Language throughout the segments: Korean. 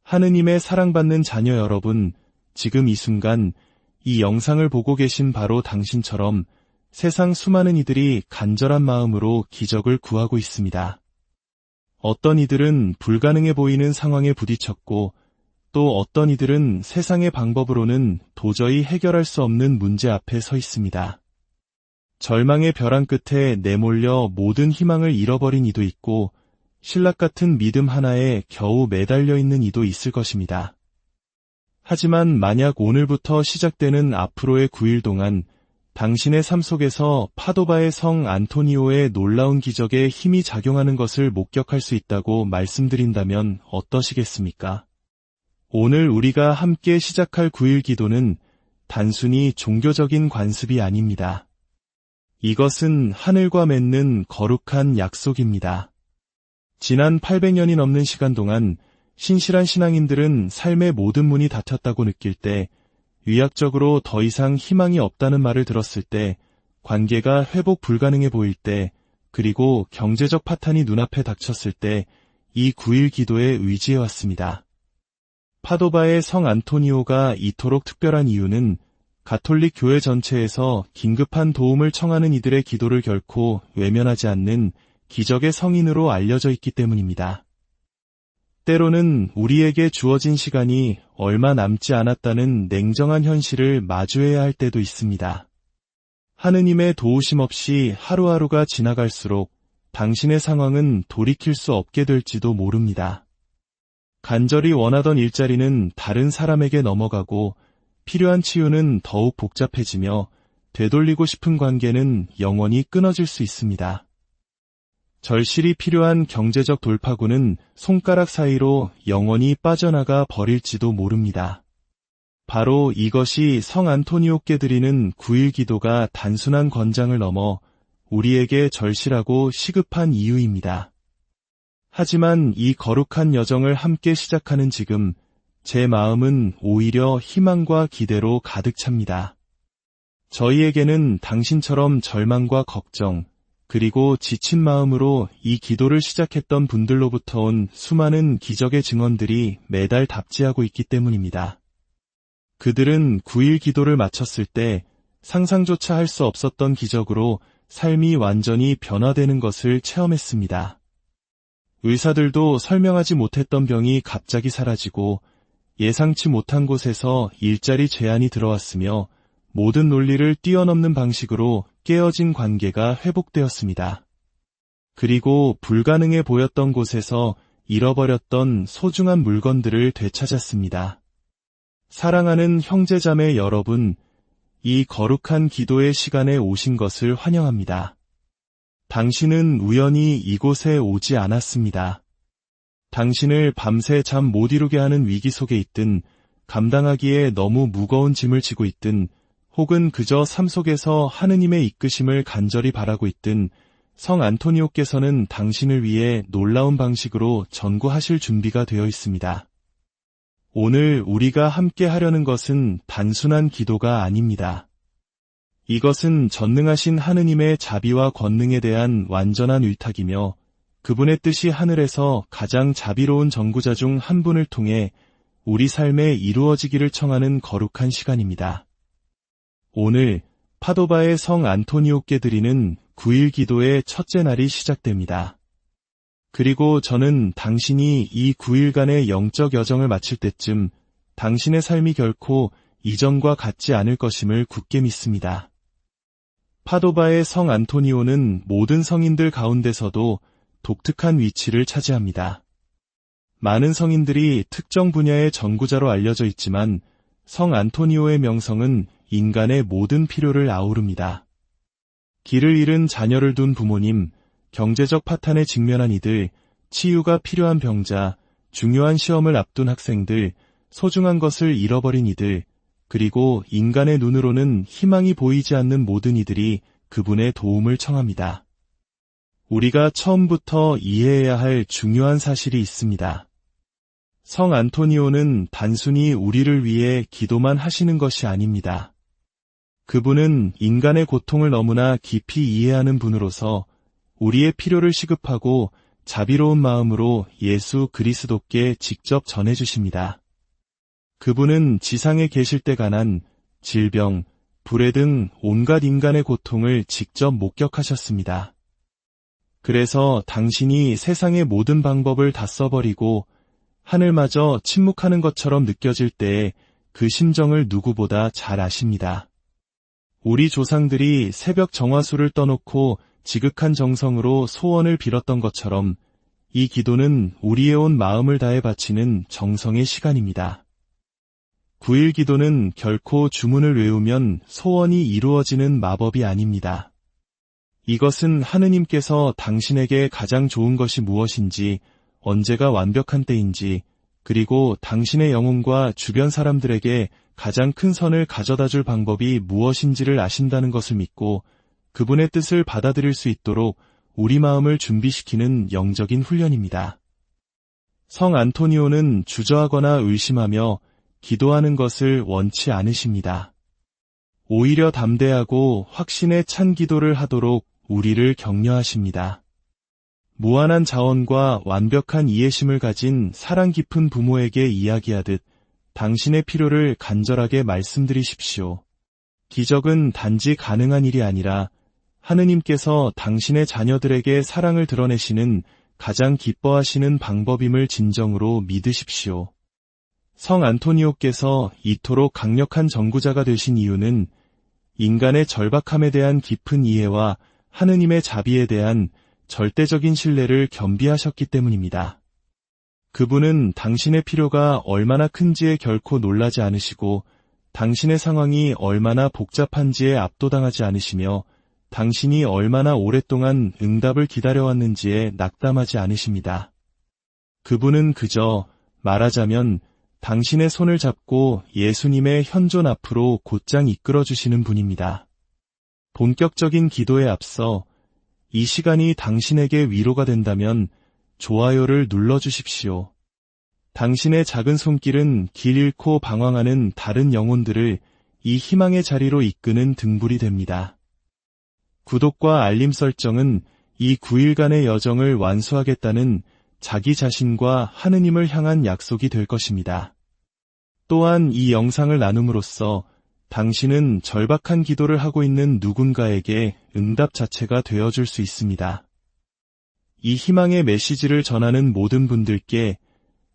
하느님의 사랑받는 자녀 여러분, 지금 이 순간 이 영상을 보고 계신 바로 당신처럼 세상 수많은 이들이 간절한 마음으로 기적을 구하고 있습니다. 어떤 이들은 불가능해 보이는 상황에 부딪혔고, 또 어떤 이들은 세상의 방법으로는 도저히 해결할 수 없는 문제 앞에 서 있습니다. 절망의 벼랑 끝에 내몰려 모든 희망을 잃어버린 이도 있고, 신락 같은 믿음 하나에 겨우 매달려 있는 이도 있을 것입니다. 하지만 만약 오늘부터 시작되는 앞으로의 9일 동안 당신의 삶 속에서 파도바의 성 안토니오의 놀라운 기적에 힘이 작용하는 것을 목격할 수 있다고 말씀드린다면 어떠시겠습니까? 오늘 우리가 함께 시작할 9일 기도는 단순히 종교적인 관습이 아닙니다. 이것은 하늘과 맺는 거룩한 약속입니다. 지난 800년이 넘는 시간 동안 신실한 신앙인들은 삶의 모든 문이 닫혔다고 느낄 때, 의학적으로 더 이상 희망이 없다는 말을 들었을 때, 관계가 회복 불가능해 보일 때, 그리고 경제적 파탄이 눈앞에 닥쳤을 때 이 9일 기도에 의지해왔습니다. 파도바의 성 안토니오가 이토록 특별한 이유는 가톨릭 교회 전체에서 긴급한 도움을 청하는 이들의 기도를 결코 외면하지 않는 기적의 성인으로 알려져 있기 때문입니다. 때로는 우리에게 주어진 시간이 얼마 남지 않았다는 냉정한 현실을 마주해야 할 때도 있습니다. 하느님의 도우심 없이 하루하루가 지나갈수록 당신의 상황은 돌이킬 수 없게 될지도 모릅니다. 간절히 원하던 일자리는 다른 사람에게 넘어가고, 필요한 치유는 더욱 복잡해지며, 되돌리고 싶은 관계는 영원히 끊어질 수 있습니다. 절실히 필요한 경제적 돌파구는 손가락 사이로 영원히 빠져나가 버릴지도 모릅니다. 바로 이것이 성 안토니오께 드리는 9일 기도가 단순한 권장을 넘어 우리에게 절실하고 시급한 이유입니다. 하지만 이 거룩한 여정을 함께 시작하는 지금, 제 마음은 오히려 희망과 기대로 가득 찹니다. 저희에게는 당신처럼 절망과 걱정, 그리고 지친 마음으로 이 기도를 시작했던 분들로부터 온 수많은 기적의 증언들이 매달 답지하고 있기 때문입니다. 그들은 9일 기도를 마쳤을 때 상상조차 할 수 없었던 기적으로 삶이 완전히 변화되는 것을 체험했습니다. 의사들도 설명하지 못했던 병이 갑자기 사라지고, 예상치 못한 곳에서 일자리 제안이 들어왔으며, 모든 논리를 뛰어넘는 방식으로 깨어진 관계가 회복되었습니다. 그리고 불가능해 보였던 곳에서 잃어버렸던 소중한 물건들을 되찾았습니다. 사랑하는 형제자매 여러분, 이 거룩한 기도의 시간에 오신 것을 환영합니다. 당신은 우연히 이곳에 오지 않았습니다. 당신을 밤새 잠 못 이루게 하는 위기 속에 있든, 감당하기에 너무 무거운 짐을 지고 있든, 혹은 그저 삶 속에서 하느님의 이끄심을 간절히 바라고 있든, 성 안토니오께서는 당신을 위해 놀라운 방식으로 전구하실 준비가 되어 있습니다. 오늘 우리가 함께 하려는 것은 단순한 기도가 아닙니다. 이것은 전능하신 하느님의 자비와 권능에 대한 완전한 위탁이며, 그분의 뜻이 하늘에서 가장 자비로운 전구자 중 한 분을 통해 우리 삶에 이루어지기를 청하는 거룩한 시간입니다. 오늘 파도바의 성 안토니오께 드리는 9일 기도의 첫째 날이 시작됩니다. 그리고 저는 당신이 이 9일간의 영적 여정을 마칠 때쯤 당신의 삶이 결코 이전과 같지 않을 것임을 굳게 믿습니다. 파도바의 성 안토니오는 모든 성인들 가운데서도 독특한 위치를 차지합니다. 많은 성인들이 특정 분야의 전구자로 알려져 있지만, 성 안토니오의 명성은 인간의 모든 필요를 아우릅니다. 길을 잃은 자녀를 둔 부모님, 경제적 파탄에 직면한 이들, 치유가 필요한 병자, 중요한 시험을 앞둔 학생들, 소중한 것을 잃어버린 이들, 그리고 인간의 눈으로는 희망이 보이지 않는 모든 이들이 그분의 도움을 청합니다. 우리가 처음부터 이해해야 할 중요한 사실이 있습니다. 성 안토니오는 단순히 우리를 위해 기도만 하시는 것이 아닙니다. 그분은 인간의 고통을 너무나 깊이 이해하는 분으로서 우리의 필요를 시급하고 자비로운 마음으로 예수 그리스도께 직접 전해주십니다. 그분은 지상에 계실 때 가난, 질병, 불의 등 온갖 인간의 고통을 직접 목격하셨습니다. 그래서 당신이 세상의 모든 방법을 다 써버리고 하늘마저 침묵하는 것처럼 느껴질 때에 그 심정을 누구보다 잘 아십니다. 우리 조상들이 새벽 정화수를 떠놓고 지극한 정성으로 소원을 빌었던 것처럼 이 기도는 우리의 온 마음을 다해 바치는 정성의 시간입니다. 9일 기도는 결코 주문을 외우면 소원이 이루어지는 마법이 아닙니다. 이것은 하느님께서 당신에게 가장 좋은 것이 무엇인지, 언제가 완벽한 때인지, 그리고 당신의 영혼과 주변 사람들에게 가장 큰 선을 가져다 줄 방법이 무엇인지를 아신다는 것을 믿고 그분의 뜻을 받아들일 수 있도록 우리 마음을 준비시키는 영적인 훈련입니다. 성 안토니오는 주저하거나 의심하며 기도하는 것을 원치 않으십니다. 오히려 담대하고 확신에 찬 기도를 하도록 우리를 격려하십니다. 무한한 자원과 완벽한 이해심을 가진 사랑 깊은 부모에게 이야기하듯 당신의 필요를 간절하게 말씀드리십시오. 기적은 단지 가능한 일이 아니라 하느님께서 당신의 자녀들에게 사랑을 드러내시는 가장 기뻐하시는 방법임을 진정으로 믿으십시오. 성 안토니오께서 이토록 강력한 전구자가 되신 이유는 인간의 절박함에 대한 깊은 이해와 하느님의 자비에 대한 절대적인 신뢰를 겸비하셨기 때문입니다. 그분은 당신의 필요가 얼마나 큰지에 결코 놀라지 않으시고 당신의 상황이 얼마나 복잡한지에 압도당하지 않으시며 당신이 얼마나 오랫동안 응답을 기다려왔는지에 낙담하지 않으십니다. 그분은 그저 말하자면 당신의 손을 잡고 예수님의 현존 앞으로 곧장 이끌어주시는 분입니다. 본격적인 기도에 앞서 이 시간이 당신에게 위로가 된다면 좋아요를 눌러주십시오. 당신의 작은 손길은 길 잃고 방황하는 다른 영혼들을 이 희망의 자리로 이끄는 등불이 됩니다. 구독과 알림 설정은 이 9일간의 여정을 완수하겠다는 자기 자신과 하느님을 향한 약속이 될 것입니다. 또한 이 영상을 나눔으로써 당신은 절박한 기도를 하고 있는 누군가에게 응답 자체가 되어줄 수 있습니다. 이 희망의 메시지를 전하는 모든 분들께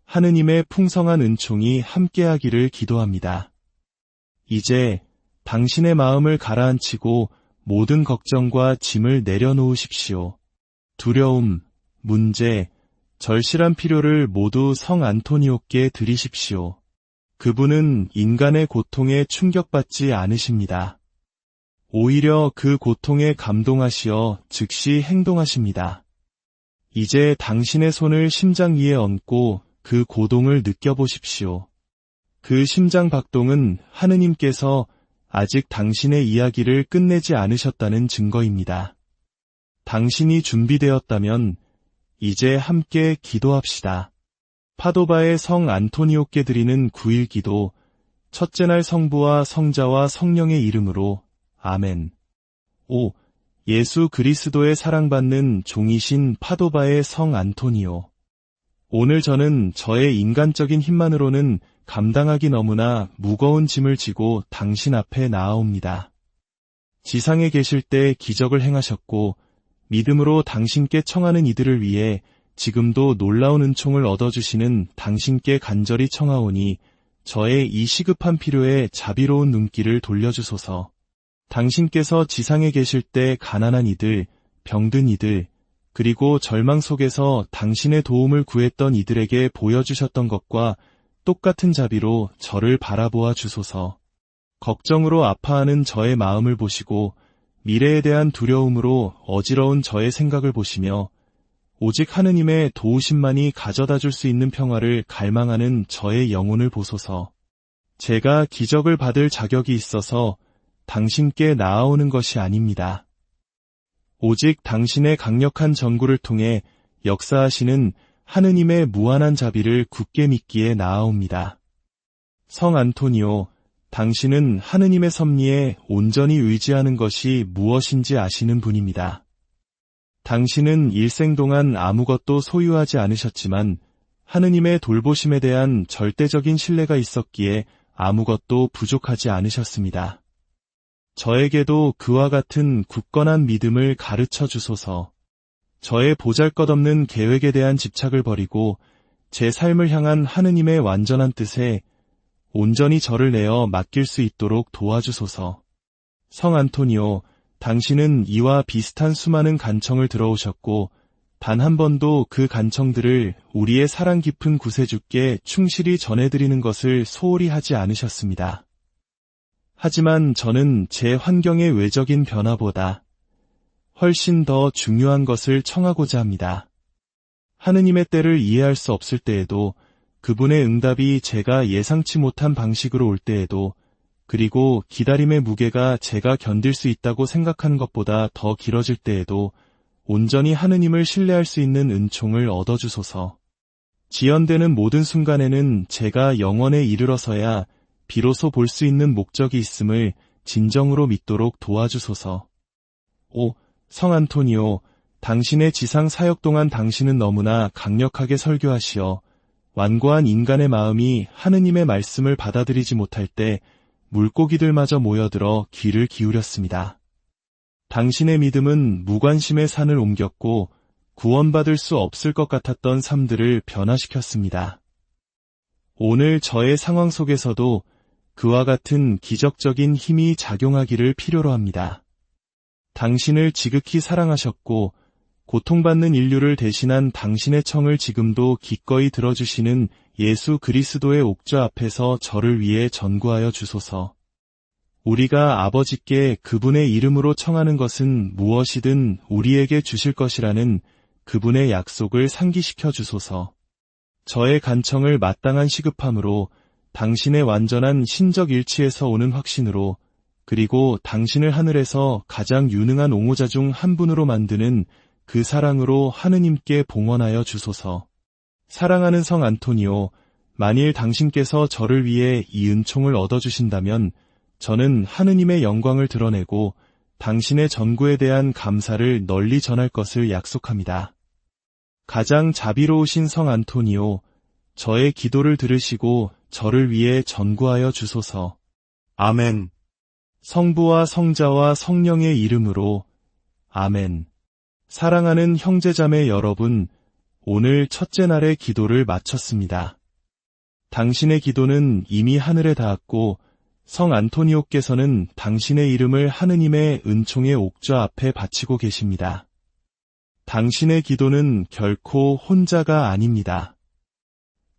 하느님의 풍성한 은총이 함께하기를 기도합니다. 이제 당신의 마음을 가라앉히고 모든 걱정과 짐을 내려놓으십시오. 두려움, 문제, 절실한 필요를 모두 성 안토니오께 드리십시오. 그분은 인간의 고통에 충격받지 않으십니다. 오히려 그 고통에 감동하시어 즉시 행동하십니다. 이제 당신의 손을 심장 위에 얹고 그 고동을 느껴보십시오. 그 심장 박동은 하느님께서 아직 당신의 이야기를 끝내지 않으셨다는 증거입니다. 당신이 준비되었다면 이제 함께 기도합시다. 파도바의 성 안토니오께 드리는 9일 기도, 첫째 날 성부와 성자와 성령의 이름으로 아멘. 5. 예수 그리스도의 사랑받는 종이신 파도바의 성 안토니오. 오늘 저는 저의 인간적인 힘만으로는 감당하기 너무나 무거운 짐을 지고 당신 앞에 나아옵니다. 지상에 계실 때 기적을 행하셨고 믿음으로 당신께 청하는 이들을 위해 지금도 놀라운 은총을 얻어주시는 당신께 간절히 청하오니 저의 이 시급한 필요에 자비로운 눈길을 돌려주소서. 당신께서 지상에 계실 때 가난한 이들, 병든 이들, 그리고 절망 속에서 당신의 도움을 구했던 이들에게 보여주셨던 것과 똑같은 자비로 저를 바라보아 주소서. 걱정으로 아파하는 저의 마음을 보시고 미래에 대한 두려움으로 어지러운 저의 생각을 보시며 오직 하느님의 도우심만이 가져다 줄 수 있는 평화를 갈망하는 저의 영혼을 보소서. 제가 기적을 받을 자격이 있어서 당신께 나아오는 것이 아닙니다. 오직 당신의 강력한 전구를 통해 역사하시는 하느님의 무한한 자비를 굳게 믿기에 나아옵니다. 성 안토니오, 당신은 하느님의 섭리에 온전히 의지하는 것이 무엇인지 아시는 분입니다. 당신은 일생 동안 아무것도 소유하지 않으셨지만 하느님의 돌보심에 대한 절대적인 신뢰가 있었기에 아무것도 부족하지 않으셨습니다. 저에게도 그와 같은 굳건한 믿음을 가르쳐 주소서. 저의 보잘것없는 계획에 대한 집착을 버리고 제 삶을 향한 하느님의 완전한 뜻에 온전히 저를 내어 맡길 수 있도록 도와주소서. 성 안토니오, 당신은 이와 비슷한 수많은 간청을 들어오셨고 단 한 번도 그 간청들을 우리의 사랑 깊은 구세주께 충실히 전해드리는 것을 소홀히 하지 않으셨습니다. 하지만 저는 제 환경의 외적인 변화보다 훨씬 더 중요한 것을 청하고자 합니다. 하느님의 때를 이해할 수 없을 때에도, 그분의 응답이 제가 예상치 못한 방식으로 올 때에도, 그리고 기다림의 무게가 제가 견딜 수 있다고 생각하는 것보다 더 길어질 때에도 온전히 하느님을 신뢰할 수 있는 은총을 얻어주소서. 지연되는 모든 순간에는 제가 영원에 이르러서야 비로소 볼 수 있는 목적이 있음을 진정으로 믿도록 도와주소서. 오, 성 안토니오, 당신의 지상 사역 동안 당신은 너무나 강력하게 설교하시어 완고한 인간의 마음이 하느님의 말씀을 받아들이지 못할 때 물고기들마저 모여들어 귀를 기울였습니다. 당신의 믿음은 무관심의 산을 옮겼고 구원받을 수 없을 것 같았던 삶들을 변화시켰습니다. 오늘 저의 상황 속에서도 그와 같은 기적적인 힘이 작용하기를 필요로 합니다. 당신을 지극히 사랑하셨고 고통받는 인류를 대신한 당신의 청을 지금도 기꺼이 들어주시는 예수 그리스도의 옥좌 앞에서 저를 위해 전구하여 주소서. 우리가 아버지께 그분의 이름으로 청하는 것은 무엇이든 우리에게 주실 것이라는 그분의 약속을 상기시켜 주소서. 저의 간청을 마땅한 시급함으로, 당신의 완전한 신적 일치에서 오는 확신으로, 그리고 당신을 하늘에서 가장 유능한 옹호자 중 한 분으로 만드는 그 사랑으로 하느님께 봉헌하여 주소서. 사랑하는 성 안토니오, 만일 당신께서 저를 위해 이 은총을 얻어주신다면 저는 하느님의 영광을 드러내고 당신의 전구에 대한 감사를 널리 전할 것을 약속합니다. 가장 자비로우신 성 안토니오, 저의 기도를 들으시고 저를 위해 전구하여 주소서. 아멘. 성부와 성자와 성령의 이름으로 아멘. 사랑하는 형제자매 여러분, 오늘 첫째 날의 기도를 마쳤습니다. 당신의 기도는 이미 하늘에 닿았고 성 안토니오께서는 당신의 이름을 하느님의 은총의 옥좌 앞에 바치고 계십니다. 당신의 기도는 결코 혼자가 아닙니다.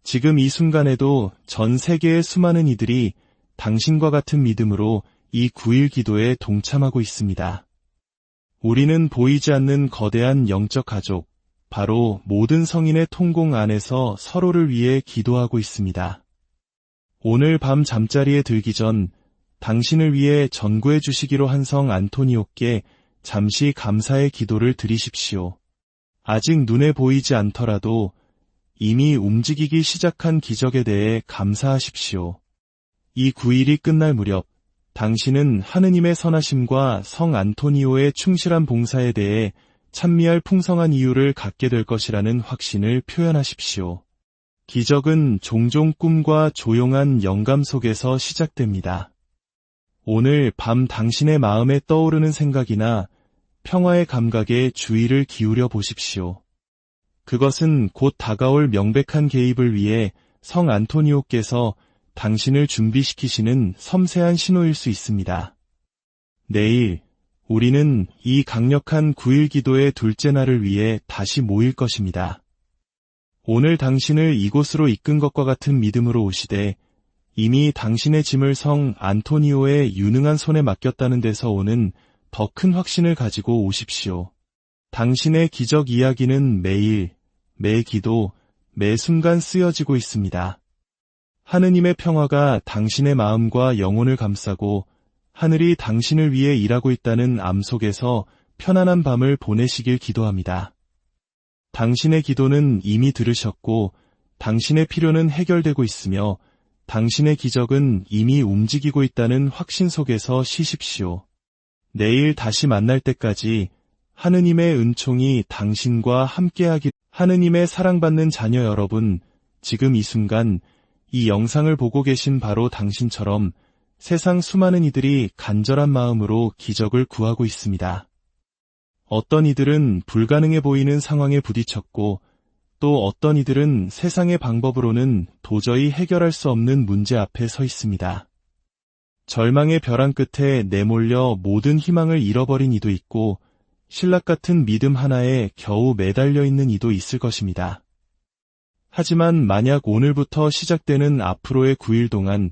지금 이 순간에도 전 세계의 수많은 이들이 당신과 같은 믿음으로 이 9일 기도에 동참하고 있습니다. 우리는 보이지 않는 거대한 영적 가족, 바로 모든 성인의 통공 안에서 서로를 위해 기도하고 있습니다. 오늘 밤 잠자리에 들기 전 당신을 위해 전구해 주시기로 한 성 안토니오께 잠시 감사의 기도를 드리십시오. 아직 눈에 보이지 않더라도 이미 움직이기 시작한 기적에 대해 감사하십시오. 이 9일이 끝날 무렵 당신은 하느님의 선하심과 성 안토니오의 충실한 봉사에 대해 찬미할 풍성한 이유를 갖게 될 것이라는 확신을 표현하십시오. 기적은 종종 꿈과 조용한 영감 속에서 시작됩니다. 오늘 밤 당신의 마음에 떠오르는 생각이나 평화의 감각에 주의를 기울여 보십시오. 그것은 곧 다가올 명백한 개입을 위해 성 안토니오께서 당신을 준비시키시는 섬세한 신호일 수 있습니다. 내일 우리는 이 강력한 9일 기도의 둘째 날을 위해 다시 모일 것입니다. 오늘 당신을 이곳으로 이끈 것과 같은 믿음으로 오시되 이미 당신의 짐을 성 안토니오의 유능한 손에 맡겼다는 데서 오는 더 큰 확신을 가지고 오십시오. 당신의 기적 이야기는 매일, 매 기도, 매 순간 쓰여지고 있습니다. 하느님의 평화가 당신의 마음과 영혼을 감싸고 하늘이 당신을 위해 일하고 있다는 암 속에서 편안한 밤을 보내시길 기도합니다. 당신의 기도는 이미 들으셨고 당신의 필요는 해결되고 있으며 당신의 기적은 이미 움직이고 있다는 확신 속에서 쉬십시오. 내일 다시 만날 때까지 하느님의 은총이 당신과 하느님의 사랑받는 자녀 여러분, 지금 이 순간 이 영상을 보고 계신 바로 당신처럼 세상 수많은 이들이 간절한 마음으로 기적을 구하고 있습니다. 어떤 이들은 불가능해 보이는 상황에 부딪혔고, 또 어떤 이들은 세상의 방법으로는 도저히 해결할 수 없는 문제 앞에 서 있습니다. 절망의 벼랑 끝에 내몰려 모든 희망을 잃어버린 이도 있고, 신락 같은 믿음 하나에 겨우 매달려 있는 이도 있을 것입니다. 하지만 만약 오늘부터 시작되는 앞으로의 9일 동안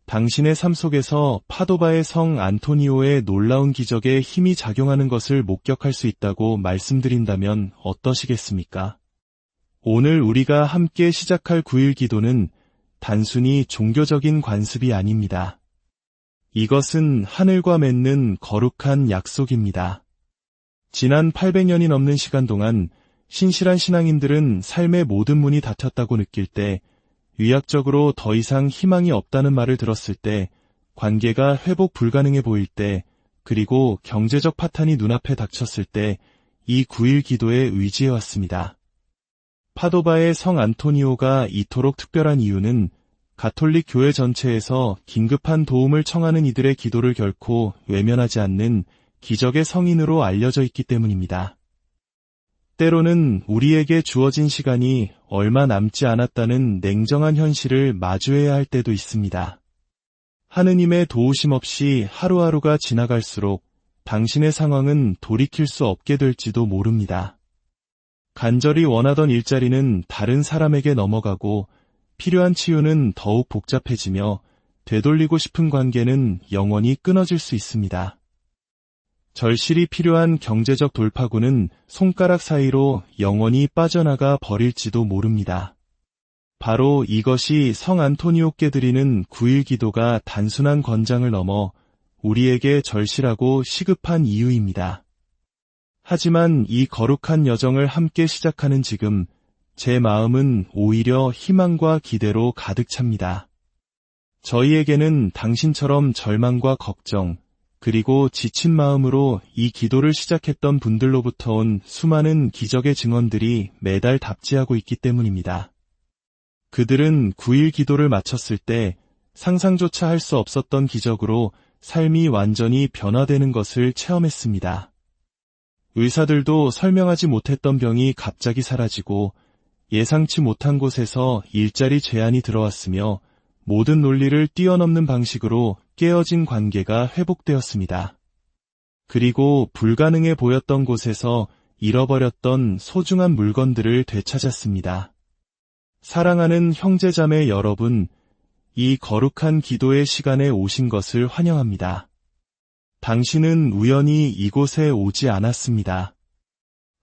당신의 삶 속에서 파도바의 성 안토니오의 놀라운 기적에 힘이 작용하는 것을 목격할 수 있다고 말씀드린다면 어떠시겠습니까? 오늘 우리가 함께 시작할 9일 기도는 단순히 종교적인 관습이 아닙니다. 이것은 하늘과 맺는 거룩한 약속입니다. 지난 800년이 넘는 시간 동안 신실한 신앙인들은 삶의 모든 문이 닫혔다고 느낄 때, 의학적으로 더 이상 희망이 없다는 말을 들었을 때, 관계가 회복 불가능해 보일 때, 그리고 경제적 파탄이 눈앞에 닥쳤을 때 이 9일 기도에 의지해왔습니다. 파도바의 성 안토니오가 이토록 특별한 이유는 가톨릭 교회 전체에서 긴급한 도움을 청하는 이들의 기도를 결코 외면하지 않는 기적의 성인으로 알려져 있기 때문입니다. 때로는 우리에게 주어진 시간이 얼마 남지 않았다는 냉정한 현실을 마주해야 할 때도 있습니다. 하느님의 도우심 없이 하루하루가 지나갈수록 당신의 상황은 돌이킬 수 없게 될지도 모릅니다. 간절히 원하던 일자리는 다른 사람에게 넘어가고, 필요한 치유는 더욱 복잡해지며, 되돌리고 싶은 관계는 영원히 끊어질 수 있습니다. 절실히 필요한 경제적 돌파구는 손가락 사이로 영원히 빠져나가 버릴지도 모릅니다. 바로 이것이 성 안토니오께 드리는 9일 기도가 단순한 권장을 넘어 우리에게 절실하고 시급한 이유입니다. 하지만 이 거룩한 여정을 함께 시작하는 지금, 제 마음은 오히려 희망과 기대로 가득 찹니다. 저희에게는 당신처럼 절망과 걱정, 그리고 지친 마음으로 이 기도를 시작했던 분들로부터 온 수많은 기적의 증언들이 매달 답지하고 있기 때문입니다. 그들은 9일 기도를 마쳤을 때 상상조차 할 수 없었던 기적으로 삶이 완전히 변화되는 것을 체험했습니다. 의사들도 설명하지 못했던 병이 갑자기 사라지고, 예상치 못한 곳에서 일자리 제안이 들어왔으며, 모든 논리를 뛰어넘는 방식으로 깨어진 관계가 회복되었습니다. 그리고 불가능해 보였던 곳에서 잃어버렸던 소중한 물건들을 되찾았습니다. 사랑하는 형제자매 여러분, 이 거룩한 기도의 시간에 오신 것을 환영합니다. 당신은 우연히 이곳에 오지 않았습니다.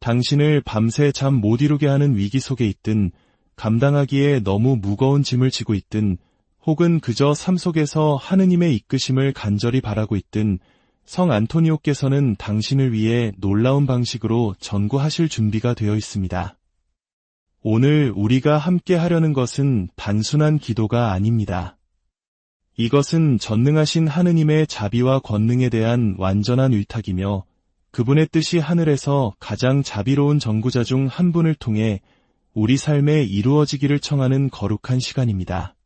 당신을 밤새 잠 못 이루게 하는 위기 속에 있든, 감당하기에 너무 무거운 짐을 지고 있든, 혹은 그저 삶 속에서 하느님의 이끄심을 간절히 바라고 있든, 성 안토니오께서는 당신을 위해 놀라운 방식으로 전구하실 준비가 되어 있습니다. 오늘 우리가 함께 하려는 것은 단순한 기도가 아닙니다. 이것은 전능하신 하느님의 자비와 권능에 대한 완전한 위탁이며, 그분의 뜻이 하늘에서 가장 자비로운 전구자 중 한 분을 통해 우리 삶에 이루어지기를 청하는 거룩한 시간입니다.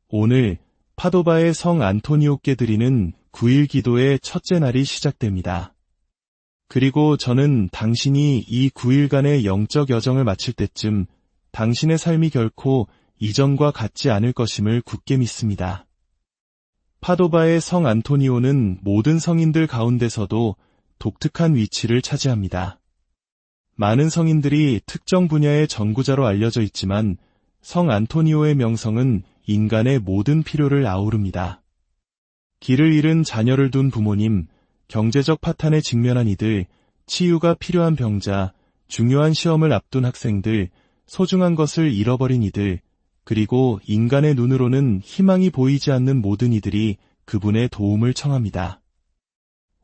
오늘 파도바의 성 안토니오께 드리는 9일 기도의 첫째 날이 시작됩니다. 그리고 저는 당신이 이 9일간의 영적 여정을 마칠 때쯤 당신의 삶이 결코 이전과 같지 않을 것임을 굳게 믿습니다. 파도바의 성 안토니오는 모든 성인들 가운데서도 독특한 위치를 차지합니다. 많은 성인들이 특정 분야의 전구자로 알려져 있지만, 성 안토니오의 명성은 인간의 모든 필요를 아우릅니다. 길을 잃은 자녀를 둔 부모님, 경제적 파탄에 직면한 이들, 치유가 필요한 병자, 중요한 시험을 앞둔 학생들, 소중한 것을 잃어버린 이들, 그리고 인간의 눈으로는 희망이 보이지 않는 모든 이들이 그분의 도움을 청합니다.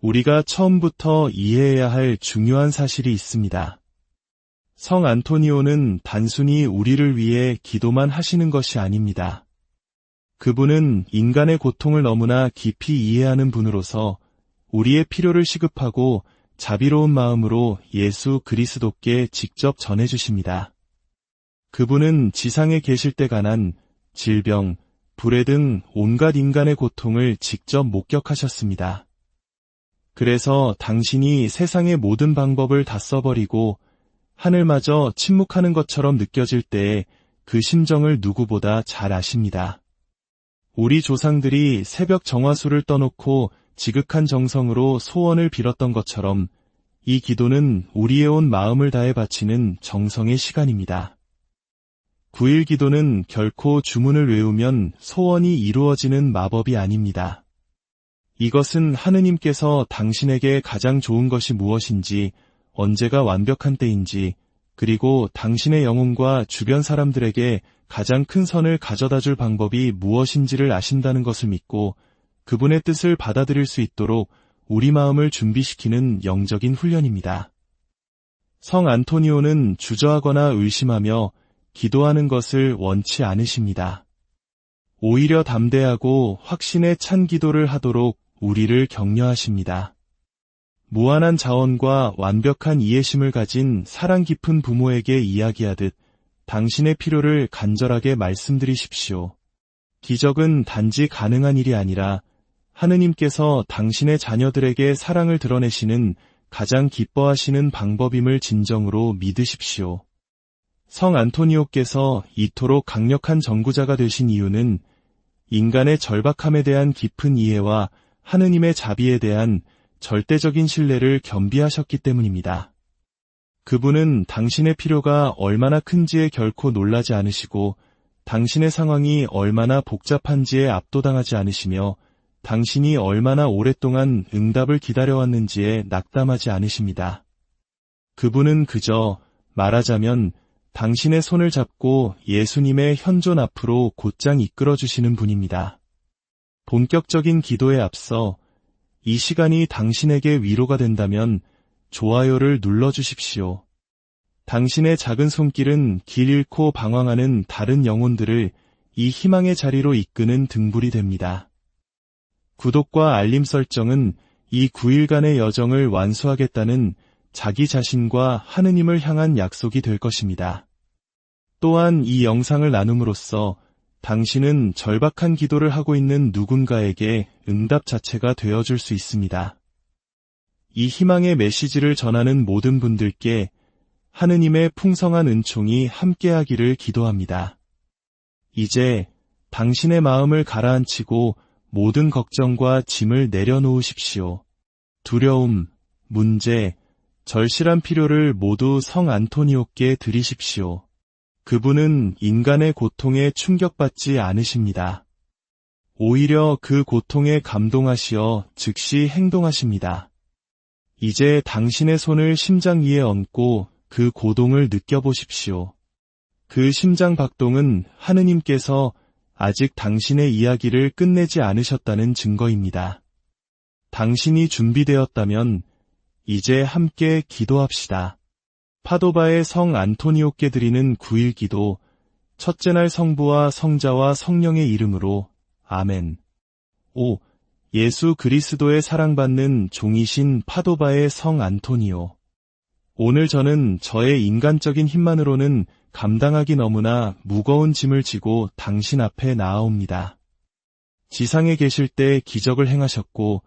우리가 처음부터 이해해야 할 중요한 사실이 있습니다. 성 안토니오는 단순히 우리를 위해 기도만 하시는 것이 아닙니다. 그분은 인간의 고통을 너무나 깊이 이해하는 분으로서 우리의 필요를 시급하고 자비로운 마음으로 예수 그리스도께 직접 전해주십니다. 그분은 지상에 계실 때 가난, 질병, 불의 등 온갖 인간의 고통을 직접 목격하셨습니다. 그래서 당신이 세상의 모든 방법을 다 써버리고 하늘마저 침묵하는 것처럼 느껴질 때에 그 심정을 누구보다 잘 아십니다. 우리 조상들이 새벽 정화수를 떠놓고 지극한 정성으로 소원을 빌었던 것처럼 이 기도는 우리의 온 마음을 다해 바치는 정성의 시간입니다. 9일 기도는 결코 주문을 외우면 소원이 이루어지는 마법이 아닙니다. 이것은 하느님께서 당신에게 가장 좋은 것이 무엇인지, 언제가 완벽한 때인지, 그리고 당신의 영혼과 주변 사람들에게 가장 큰 선을 가져다 줄 방법이 무엇인지를 아신다는 것을 믿고 그분의 뜻을 받아들일 수 있도록 우리 마음을 준비시키는 영적인 훈련입니다. 성 안토니오는 주저하거나 의심하며 기도하는 것을 원치 않으십니다. 오히려 담대하고 확신에 찬 기도를 하도록 우리를 격려하십니다. 무한한 자원과 완벽한 이해심을 가진 사랑 깊은 부모에게 이야기하듯 당신의 필요를 간절하게 말씀드리십시오. 기적은 단지 가능한 일이 아니라 하느님께서 당신의 자녀들에게 사랑을 드러내시는 가장 기뻐하시는 방법임을 진정으로 믿으십시오. 성 안토니오께서 이토록 강력한 전구자가 되신 이유는 인간의 절박함에 대한 깊은 이해와 하느님의 자비에 대한 절대적인 신뢰를 겸비하셨기 때문입니다. 그분은 당신의 필요가 얼마나 큰지에 결코 놀라지 않으시고 당신의 상황이 얼마나 복잡한지에 압도당하지 않으시며 당신이 얼마나 오랫동안 응답을 기다려왔는지에 낙담하지 않으십니다. 그분은 그저 말하자면 당신의 손을 잡고 예수님의 현존 앞으로 곧장 이끌어주시는 분입니다. 본격적인 기도에 앞서 이 시간이 당신에게 위로가 된다면 좋아요를 눌러주십시오. 당신의 작은 손길은 길 잃고 방황하는 다른 영혼들을 이 희망의 자리로 이끄는 등불이 됩니다. 구독과 알림 설정은 이 9일간의 여정을 완수하겠다는 자기 자신과 하느님을 향한 약속이 될 것입니다. 또한 이 영상을 나눔으로써 당신은 절박한 기도를 하고 있는 누군가에게 응답 자체가 되어줄 수 있습니다. 이 희망의 메시지를 전하는 모든 분들께 하느님의 풍성한 은총이 함께하기를 기도합니다. 이제 당신의 마음을 가라앉히고 모든 걱정과 짐을 내려놓으십시오. 두려움, 문제, 절실한 필요를 모두 성 안토니오께 드리십시오. 그분은 인간의 고통에 충격받지 않으십니다. 오히려 그 고통에 감동하시어 즉시 행동하십니다. 이제 당신의 손을 심장 위에 얹고 그 고동을 느껴보십시오. 그 심장 박동은 하느님께서 아직 당신의 이야기를 끝내지 않으셨다는 증거입니다. 당신이 준비되었다면 이제 함께 기도합시다. 파도바의 성 안토니오께 드리는 9일 기도, 첫째 날 성부와 성자와 성령의 이름으로 아멘. 5. 예수 그리스도의 사랑받는 종이신 파도바의 성 안토니오. 오늘 저는 저의 인간적인 힘만으로는 감당하기 너무나 무거운 짐을 지고 당신 앞에 나아옵니다. 지상에 계실 때 기적을 행하셨고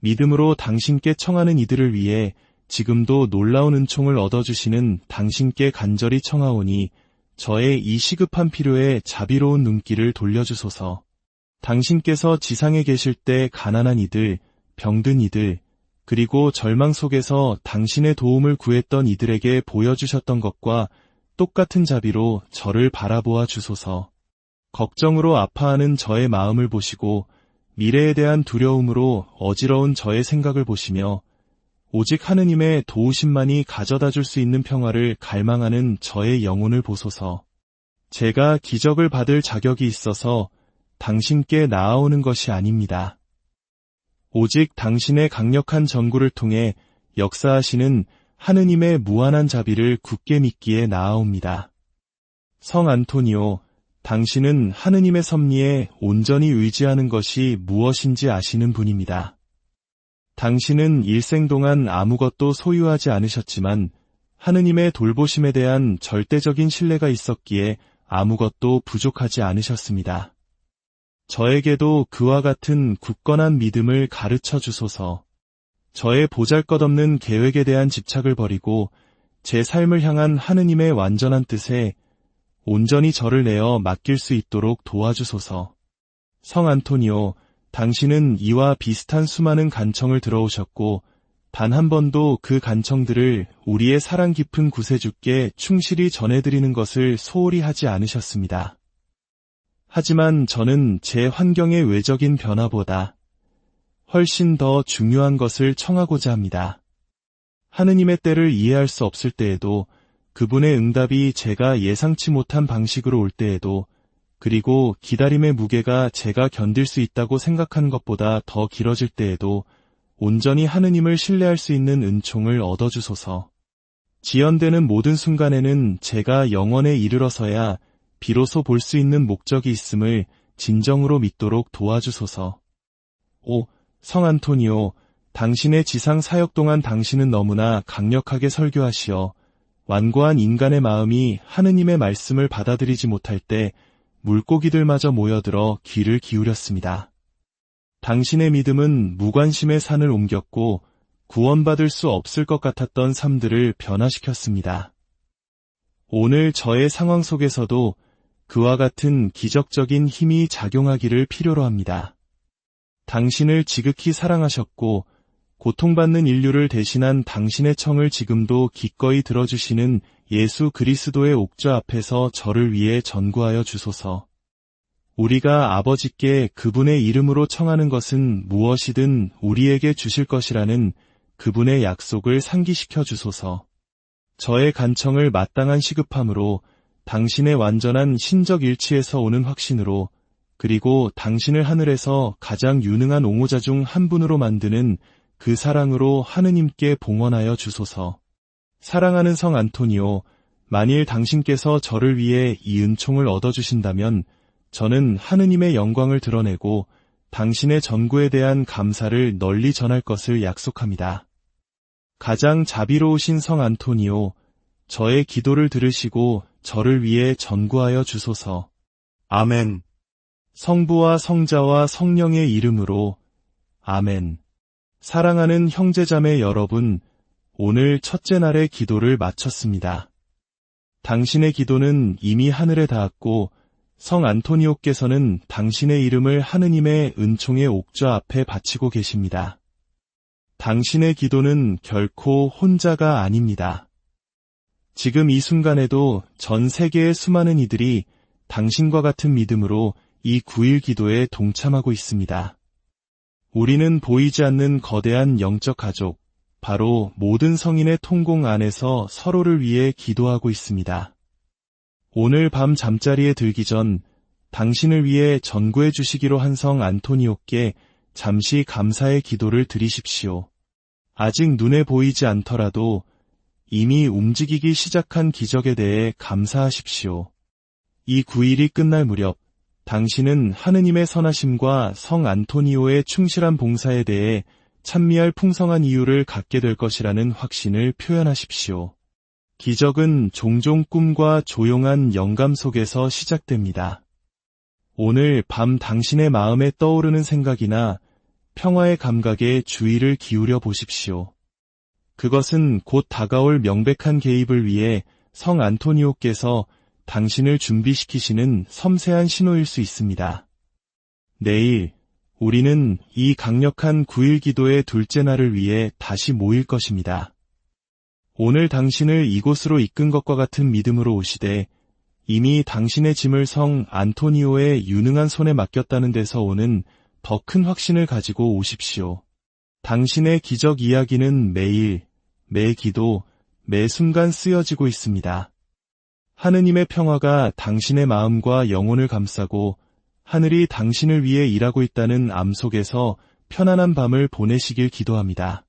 믿음으로 당신께 청하는 이들을 위해 지금도 놀라운 은총을 얻어주시는 당신께 간절히 청하오니 저의 이 시급한 필요에 자비로운 눈길을 돌려주소서. 당신께서 지상에 계실 때 가난한 이들, 병든 이들, 그리고 절망 속에서 당신의 도움을 구했던 이들에게 보여주셨던 것과 똑같은 자비로 저를 바라보아 주소서. 걱정으로 아파하는 저의 마음을 보시고 미래에 대한 두려움으로 어지러운 저의 생각을 보시며 오직 하느님의 도우심만이 가져다 줄 수 있는 평화를 갈망하는 저의 영혼을 보소서. 제가 기적을 받을 자격이 있어서 당신께 나아오는 것이 아닙니다. 오직 당신의 강력한 전구를 통해 역사하시는 하느님의 무한한 자비를 굳게 믿기에 나아옵니다. 성 안토니오, 당신은 하느님의 섭리에 온전히 의지하는 것이 무엇인지 아시는 분입니다. 당신은 일생 동안 아무것도 소유하지 않으셨지만 하느님의 돌보심에 대한 절대적인 신뢰가 있었기에 아무것도 부족하지 않으셨습니다. 저에게도 그와 같은 굳건한 믿음을 가르쳐 주소서. 저의 보잘것없는 계획에 대한 집착을 버리고 제 삶을 향한 하느님의 완전한 뜻에 온전히 저를 내어 맡길 수 있도록 도와주소서. 성 안토니오, 당신은 이와 비슷한 수많은 간청을 들어오셨고 단 한 번도 그 간청들을 우리의 사랑 깊은 구세주께 충실히 전해드리는 것을 소홀히 하지 않으셨습니다. 하지만 저는 제 환경의 외적인 변화보다 훨씬 더 중요한 것을 청하고자 합니다. 하느님의 때를 이해할 수 없을 때에도, 그분의 응답이 제가 예상치 못한 방식으로 올 때에도, 그리고 기다림의 무게가 제가 견딜 수 있다고 생각하는 것보다 더 길어질 때에도 온전히 하느님을 신뢰할 수 있는 은총을 얻어주소서. 지연되는 모든 순간에는 제가 영원에 이르러서야 비로소 볼 수 있는 목적이 있음을 진정으로 믿도록 도와주소서. 오, 성 안토니오, 당신의 지상 사역 동안 당신은 너무나 강력하게 설교하시어 완고한 인간의 마음이 하느님의 말씀을 받아들이지 못할 때 물고기들마저 모여들어 귀를 기울였습니다. 당신의 믿음은 무관심의 산을 옮겼고 구원받을 수 없을 것 같았던 삶들을 변화시켰습니다. 오늘 저의 상황 속에서도 그와 같은 기적적인 힘이 작용하기를 필요로 합니다. 당신을 지극히 사랑하셨고 고통받는 인류를 대신한 당신의 청을 지금도 기꺼이 들어주시는 예수 그리스도의 옥좌 앞에서 저를 위해 전구하여 주소서. 우리가 아버지께 그분의 이름으로 청하는 것은 무엇이든 우리에게 주실 것이라는 그분의 약속을 상기시켜 주소서. 저의 간청을 마땅한 시급함으로, 당신의 완전한 신적 일치에서 오는 확신으로, 그리고 당신을 하늘에서 가장 유능한 옹호자 중 한 분으로 만드는 그 사랑으로 하느님께 봉헌하여 주소서. 사랑하는 성 안토니오, 만일 당신께서 저를 위해 이 은총을 얻어주신다면 저는 하느님의 영광을 드러내고 당신의 전구에 대한 감사를 널리 전할 것을 약속합니다. 가장 자비로우신 성 안토니오, 저의 기도를 들으시고 저를 위해 전구하여 주소서. 아멘. 성부와 성자와 성령의 이름으로 아멘. 사랑하는 형제자매 여러분, 오늘 첫째 날의 기도를 마쳤습니다. 당신의 기도는 이미 하늘에 닿았고 성 안토니오께서는 당신의 이름을 하느님의 은총의 옥좌 앞에 바치고 계십니다. 당신의 기도는 결코 혼자가 아닙니다. 지금 이 순간에도 전 세계의 수많은 이들이 당신과 같은 믿음으로 이 9일 기도에 동참하고 있습니다. 우리는 보이지 않는 거대한 영적 가족, 바로 모든 성인의 통공 안에서 서로를 위해 기도하고 있습니다. 오늘 밤 잠자리에 들기 전 당신을 위해 전구해 주시기로 한 성 안토니오께 잠시 감사의 기도를 드리십시오. 아직 눈에 보이지 않더라도 이미 움직이기 시작한 기적에 대해 감사하십시오. 이 9일이 끝날 무렵 당신은 하느님의 선하심과 성 안토니오의 충실한 봉사에 대해 찬미할 풍성한 이유를 갖게 될 것이라는 확신을 표현하십시오. 기적은 종종 꿈과 조용한 영감 속에서 시작됩니다. 오늘 밤 당신의 마음에 떠오르는 생각이나 평화의 감각에 주의를 기울여 보십시오. 그것은 곧 다가올 명백한 개입을 위해 성 안토니오께서 당신을 준비시키시는 섬세한 신호일 수 있습니다. 내일 우리는 이 강력한 9일 기도의 둘째 날을 위해 다시 모일 것입니다. 오늘 당신을 이곳으로 이끈 것과 같은 믿음으로 오시되 이미 당신의 짐을 성 안토니오의 유능한 손에 맡겼다는 데서 오는 더 큰 확신을 가지고 오십시오. 당신의 기적 이야기는 매일, 매 기도, 매 순간 쓰여지고 있습니다. 하느님의 평화가 당신의 마음과 영혼을 감싸고 하늘이 당신을 위해 일하고 있다는 암 속에서 편안한 밤을 보내시길 기도합니다.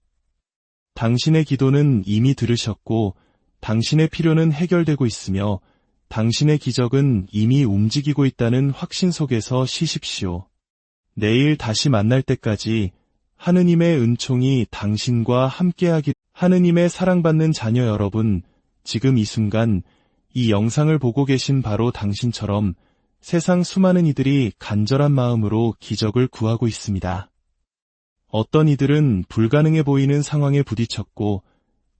당신의 기도는 이미 들으셨고 당신의 필요는 해결되고 있으며 당신의 기적은 이미 움직이고 있다는 확신 속에서 쉬십시오. 내일 다시 만날 때까지 하느님의 은총이 당신과 함께하기. 하느님의 사랑받는 자녀 여러분, 지금 이 순간 이 영상을 보고 계신 바로 당신처럼 세상 수많은 이들이 간절한 마음으로 기적을 구하고 있습니다. 어떤 이들은 불가능해 보이는 상황에 부딪혔고,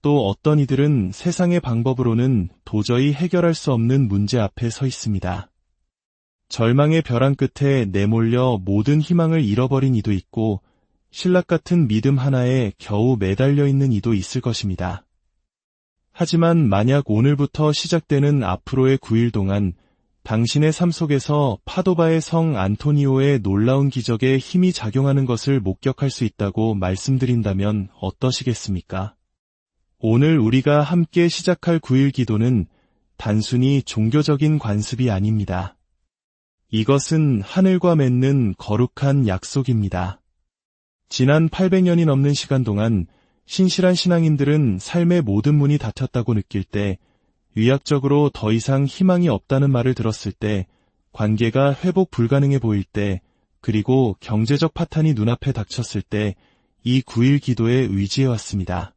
또 어떤 이들은 세상의 방법으로는 도저히 해결할 수 없는 문제 앞에 서 있습니다. 절망의 벼랑 끝에 내몰려 모든 희망을 잃어버린 이도 있고, 신락 같은 믿음 하나에 겨우 매달려 있는 이도 있을 것입니다. 하지만 만약 오늘부터 시작되는 앞으로의 9일 동안 당신의 삶 속에서 파도바의 성 안토니오의 놀라운 기적에 힘이 작용하는 것을 목격할 수 있다고 말씀드린다면 어떠시겠습니까? 오늘 우리가 함께 시작할 9일 기도는 단순히 종교적인 관습이 아닙니다. 이것은 하늘과 맺는 거룩한 약속입니다. 지난 800년이 넘는 시간 동안 신실한 신앙인들은 삶의 모든 문이 닫혔다고 느낄 때, 의학적으로 더 이상 희망이 없다는 말을 들었을 때, 관계가 회복 불가능해 보일 때, 그리고 경제적 파탄이 눈앞에 닥쳤을 때 이 9일 기도에 의지해왔습니다.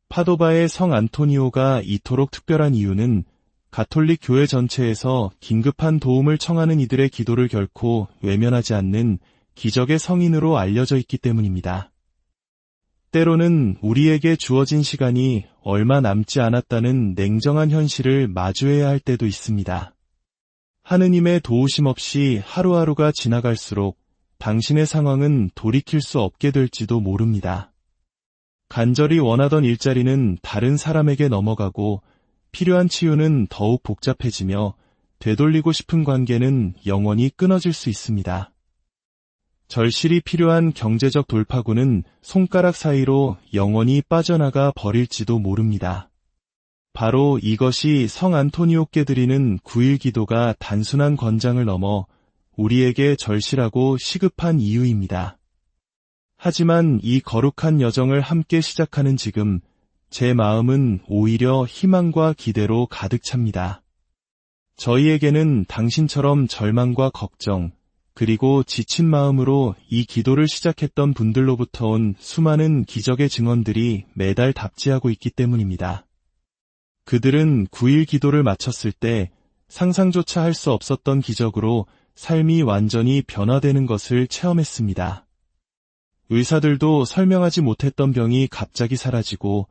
파도바의 성 안토니오가 이토록 특별한 이유는 가톨릭 교회 전체에서 긴급한 도움을 청하는 이들의 기도를 결코 외면하지 않는 기적의 성인으로 알려져 있기 때문입니다. 때로는 우리에게 주어진 시간이 얼마 남지 않았다는 냉정한 현실을 마주해야 할 때도 있습니다. 하느님의 도우심 없이 하루하루가 지나갈수록 당신의 상황은 돌이킬 수 없게 될지도 모릅니다. 간절히 원하던 일자리는 다른 사람에게 넘어가고, 필요한 치유는 더욱 복잡해지며, 되돌리고 싶은 관계는 영원히 끊어질 수 있습니다. 절실히 필요한 경제적 돌파구는 손가락 사이로 영원히 빠져나가 버릴지도 모릅니다. 바로 이것이 성 안토니오께 드리는 9일 기도가 단순한 권장을 넘어 우리에게 절실하고 시급한 이유입니다. 하지만 이 거룩한 여정을 함께 시작하는 지금, 제 마음은 오히려 희망과 기대로 가득 찹니다. 저희에게는 당신처럼 절망과 걱정, 그리고 지친 마음으로 이 기도를 시작했던 분들로부터 온 수많은 기적의 증언들이 매달 답지하고 있기 때문입니다. 그들은 9일 기도를 마쳤을 때 상상조차 할 수 없었던 기적으로 삶이 완전히 변화되는 것을 체험했습니다. 의사들도 설명하지 못했던 병이 갑자기 사라지고,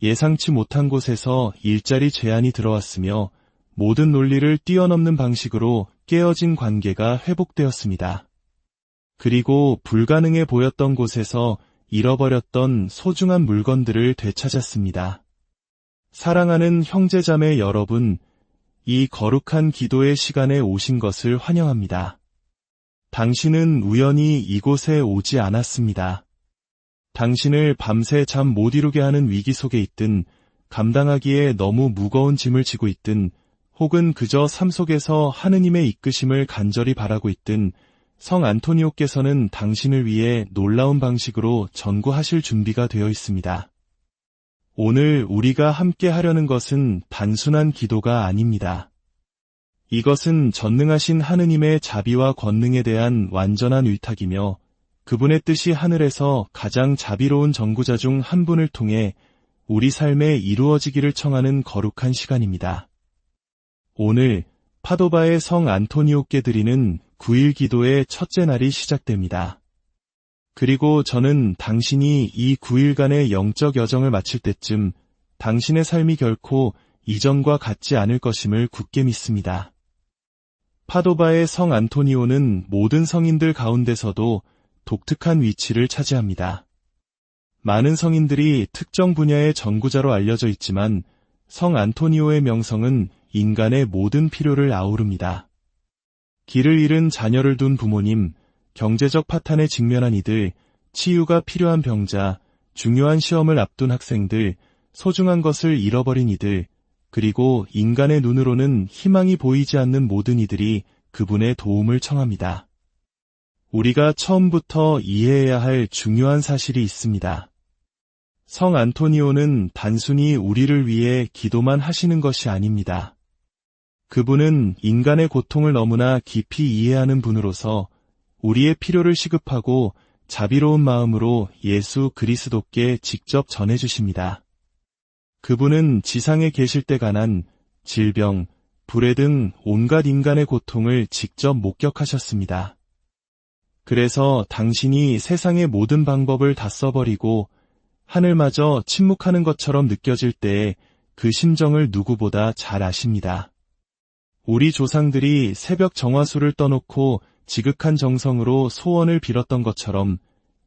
예상치 못한 곳에서 일자리 제안이 들어왔으며, 모든 논리를 뛰어넘는 방식으로 깨어진 관계가 회복되었습니다. 그리고 불가능해 보였던 곳에서 잃어버렸던 소중한 물건들을 되찾았습니다. 사랑하는 형제자매 여러분, 이 거룩한 기도의 시간에 오신 것을 환영합니다. 당신은 우연히 이곳에 오지 않았습니다. 당신을 밤새 잠 못 이루게 하는 위기 속에 있든, 감당하기에 너무 무거운 짐을 지고 있든, 혹은 그저 삶 속에서 하느님의 이끄심을 간절히 바라고 있든, 성 안토니오께서는 당신을 위해 놀라운 방식으로 전구하실 준비가 되어 있습니다. 오늘 우리가 함께 하려는 것은 단순한 기도가 아닙니다. 이것은 전능하신 하느님의 자비와 권능에 대한 완전한 위탁이며, 그분의 뜻이 하늘에서 가장 자비로운 전구자 중 한 분을 통해 우리 삶에 이루어지기를 청하는 거룩한 시간입니다. 오늘 파도바의 성 안토니오께 드리는 9일 기도의 첫째 날이 시작됩니다. 그리고 저는 당신이 이 9일간의 영적 여정을 마칠 때쯤 당신의 삶이 결코 이전과 같지 않을 것임을 굳게 믿습니다. 파도바의 성 안토니오는 모든 성인들 가운데서도 독특한 위치를 차지합니다. 많은 성인들이 특정 분야의 전구자로 알려져 있지만, 성 안토니오의 명성은 인간의 모든 필요를 아우릅니다. 길을 잃은 자녀를 둔 부모님, 경제적 파탄에 직면한 이들, 치유가 필요한 병자, 중요한 시험을 앞둔 학생들, 소중한 것을 잃어버린 이들, 그리고 인간의 눈으로는 희망이 보이지 않는 모든 이들이 그분의 도움을 청합니다. 우리가 처음부터 이해해야 할 중요한 사실이 있습니다. 성 안토니오는 단순히 우리를 위해 기도만 하시는 것이 아닙니다. 그분은 인간의 고통을 너무나 깊이 이해하는 분으로서 우리의 필요를 시급하고 자비로운 마음으로 예수 그리스도께 직접 전해주십니다. 그분은 지상에 계실 때 가난, 질병, 불의 등 온갖 인간의 고통을 직접 목격하셨습니다. 그래서 당신이 세상의 모든 방법을 다 써버리고 하늘마저 침묵하는 것처럼 느껴질 때에 그 심정을 누구보다 잘 아십니다. 우리 조상들이 새벽 정화수를 떠놓고 지극한 정성으로 소원을 빌었던 것처럼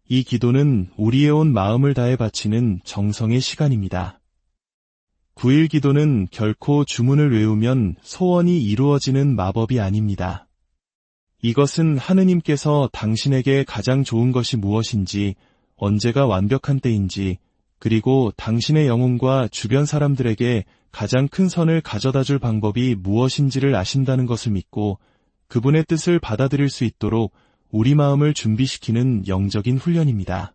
이 기도는 우리의 온 마음을 다해 바치는 정성의 시간입니다. 9일 기도는 결코 주문을 외우면 소원이 이루어지는 마법이 아닙니다. 이것은 하느님께서 당신에게 가장 좋은 것이 무엇인지, 언제가 완벽한 때인지, 그리고 당신의 영혼과 주변 사람들에게 가장 큰 선을 가져다 줄 방법이 무엇인지를 아신다는 것을 믿고 그분의 뜻을 받아들일 수 있도록 우리 마음을 준비시키는 영적인 훈련입니다.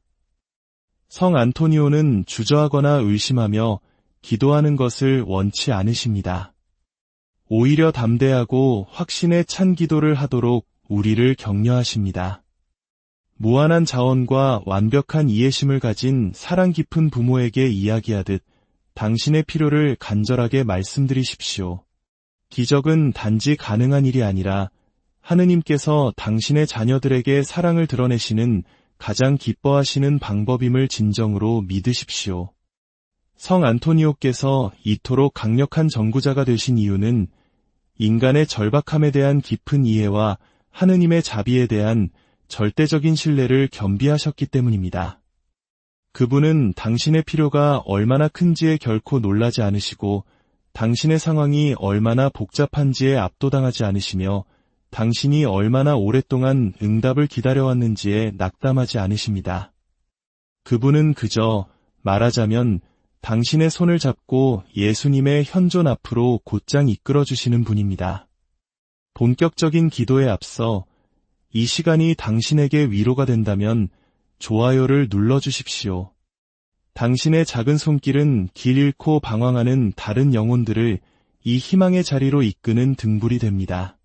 성 안토니오는 주저하거나 의심하며 기도하는 것을 원치 않으십니다. 오히려 담대하고 확신에 찬 기도를 하도록 우리를 격려하십니다. 무한한 자원과 완벽한 이해심을 가진 사랑 깊은 부모에게 이야기하듯 당신의 필요를 간절하게 말씀드리십시오. 기적은 단지 가능한 일이 아니라 하느님께서 당신의 자녀들에게 사랑을 드러내시는 가장 기뻐하시는 방법임을 진정으로 믿으십시오. 성 안토니오께서 이토록 강력한 전구자가 되신 이유는 인간의 절박함에 대한 깊은 이해와 하느님의 자비에 대한 절대적인 신뢰를 겸비하셨기 때문입니다. 그분은 당신의 필요가 얼마나 큰지에 결코 놀라지 않으시고 당신의 상황이 얼마나 복잡한지에 압도당하지 않으시며 당신이 얼마나 오랫동안 응답을 기다려왔는지에 낙담하지 않으십니다. 그분은 그저 말하자면 당신의 손을 잡고 예수님의 현존 앞으로 곧장 이끌어주시는 분입니다. 본격적인 기도에 앞서 이 시간이 당신에게 위로가 된다면 좋아요를 눌러주십시오. 당신의 작은 손길은 길 잃고 방황하는 다른 영혼들을 이 희망의 자리로 이끄는 등불이 됩니다.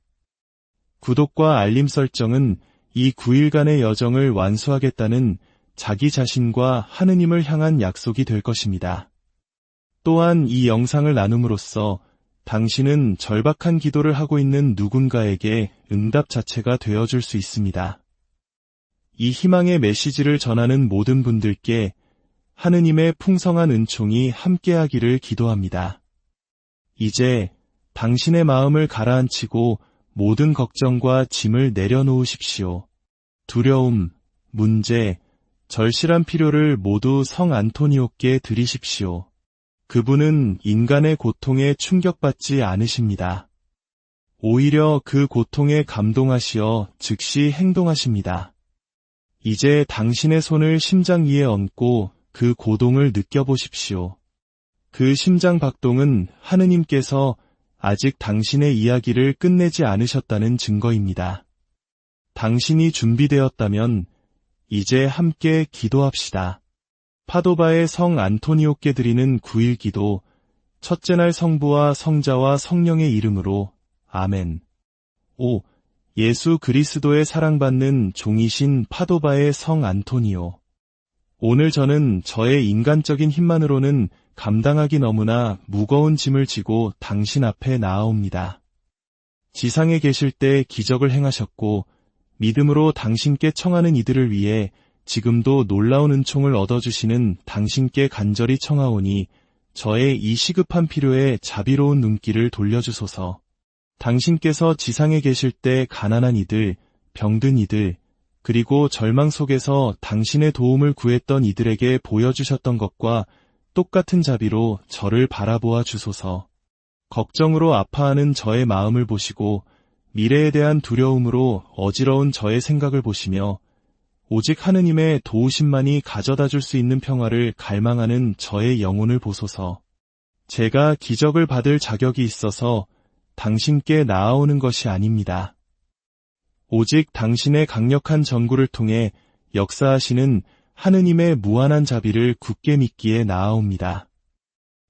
구독과 알림 설정은 이 9일간의 여정을 완수하겠다는 자기 자신과 하느님을 향한 약속이 될 것입니다. 또한 이 영상을 나눔으로써 당신은 절박한 기도를 하고 있는 누군가에게 응답 자체가 되어줄 수 있습니다. 이 희망의 메시지를 전하는 모든 분들께 하느님의 풍성한 은총이 함께하기를 기도합니다. 이제 당신의 마음을 가라앉히고 모든 걱정과 짐을 내려놓으십시오. 두려움, 문제, 절실한 필요를 모두 성 안토니오께 드리십시오. 그분은 인간의 고통에 충격받지 않으십니다. 오히려 그 고통에 감동하시어 즉시 행동하십니다. 이제 당신의 손을 심장 위에 얹고 그 고동을 느껴보십시오. 그 심장 박동은 하느님께서 아직 당신의 이야기를 끝내지 않으셨다는 증거입니다. 당신이 준비되었다면 이제 함께 기도합시다. 파도바의 성 안토니오께 드리는 9일 기도, 첫째 날 성부와 성자와 성령의 이름으로 아멘. 5. 예수 그리스도의 사랑받는 종이신 파도바의 성 안토니오. 오늘 저는 저의 인간적인 힘만으로는 감당하기 너무나 무거운 짐을 지고 당신 앞에 나아옵니다. 지상에 계실 때 기적을 행하셨고 믿음으로 당신께 청하는 이들을 위해 지금도 놀라운 은총을 얻어주시는 당신께 간절히 청하오니 저의 이 시급한 필요에 자비로운 눈길을 돌려주소서. 당신께서 지상에 계실 때 가난한 이들, 병든 이들, 그리고 절망 속에서 당신의 도움을 구했던 이들에게 보여주셨던 것과 똑같은 자비로 저를 바라보아 주소서. 걱정으로 아파하는 저의 마음을 보시고 미래에 대한 두려움으로 어지러운 저의 생각을 보시며 오직 하느님의 도우심만이 가져다 줄 수 있는 평화를 갈망하는 저의 영혼을 보소서. 제가 기적을 받을 자격이 있어서 당신께 나아오는 것이 아닙니다. 오직 당신의 강력한 전구를 통해 역사하시는 하느님의 무한한 자비를 굳게 믿기에 나아옵니다.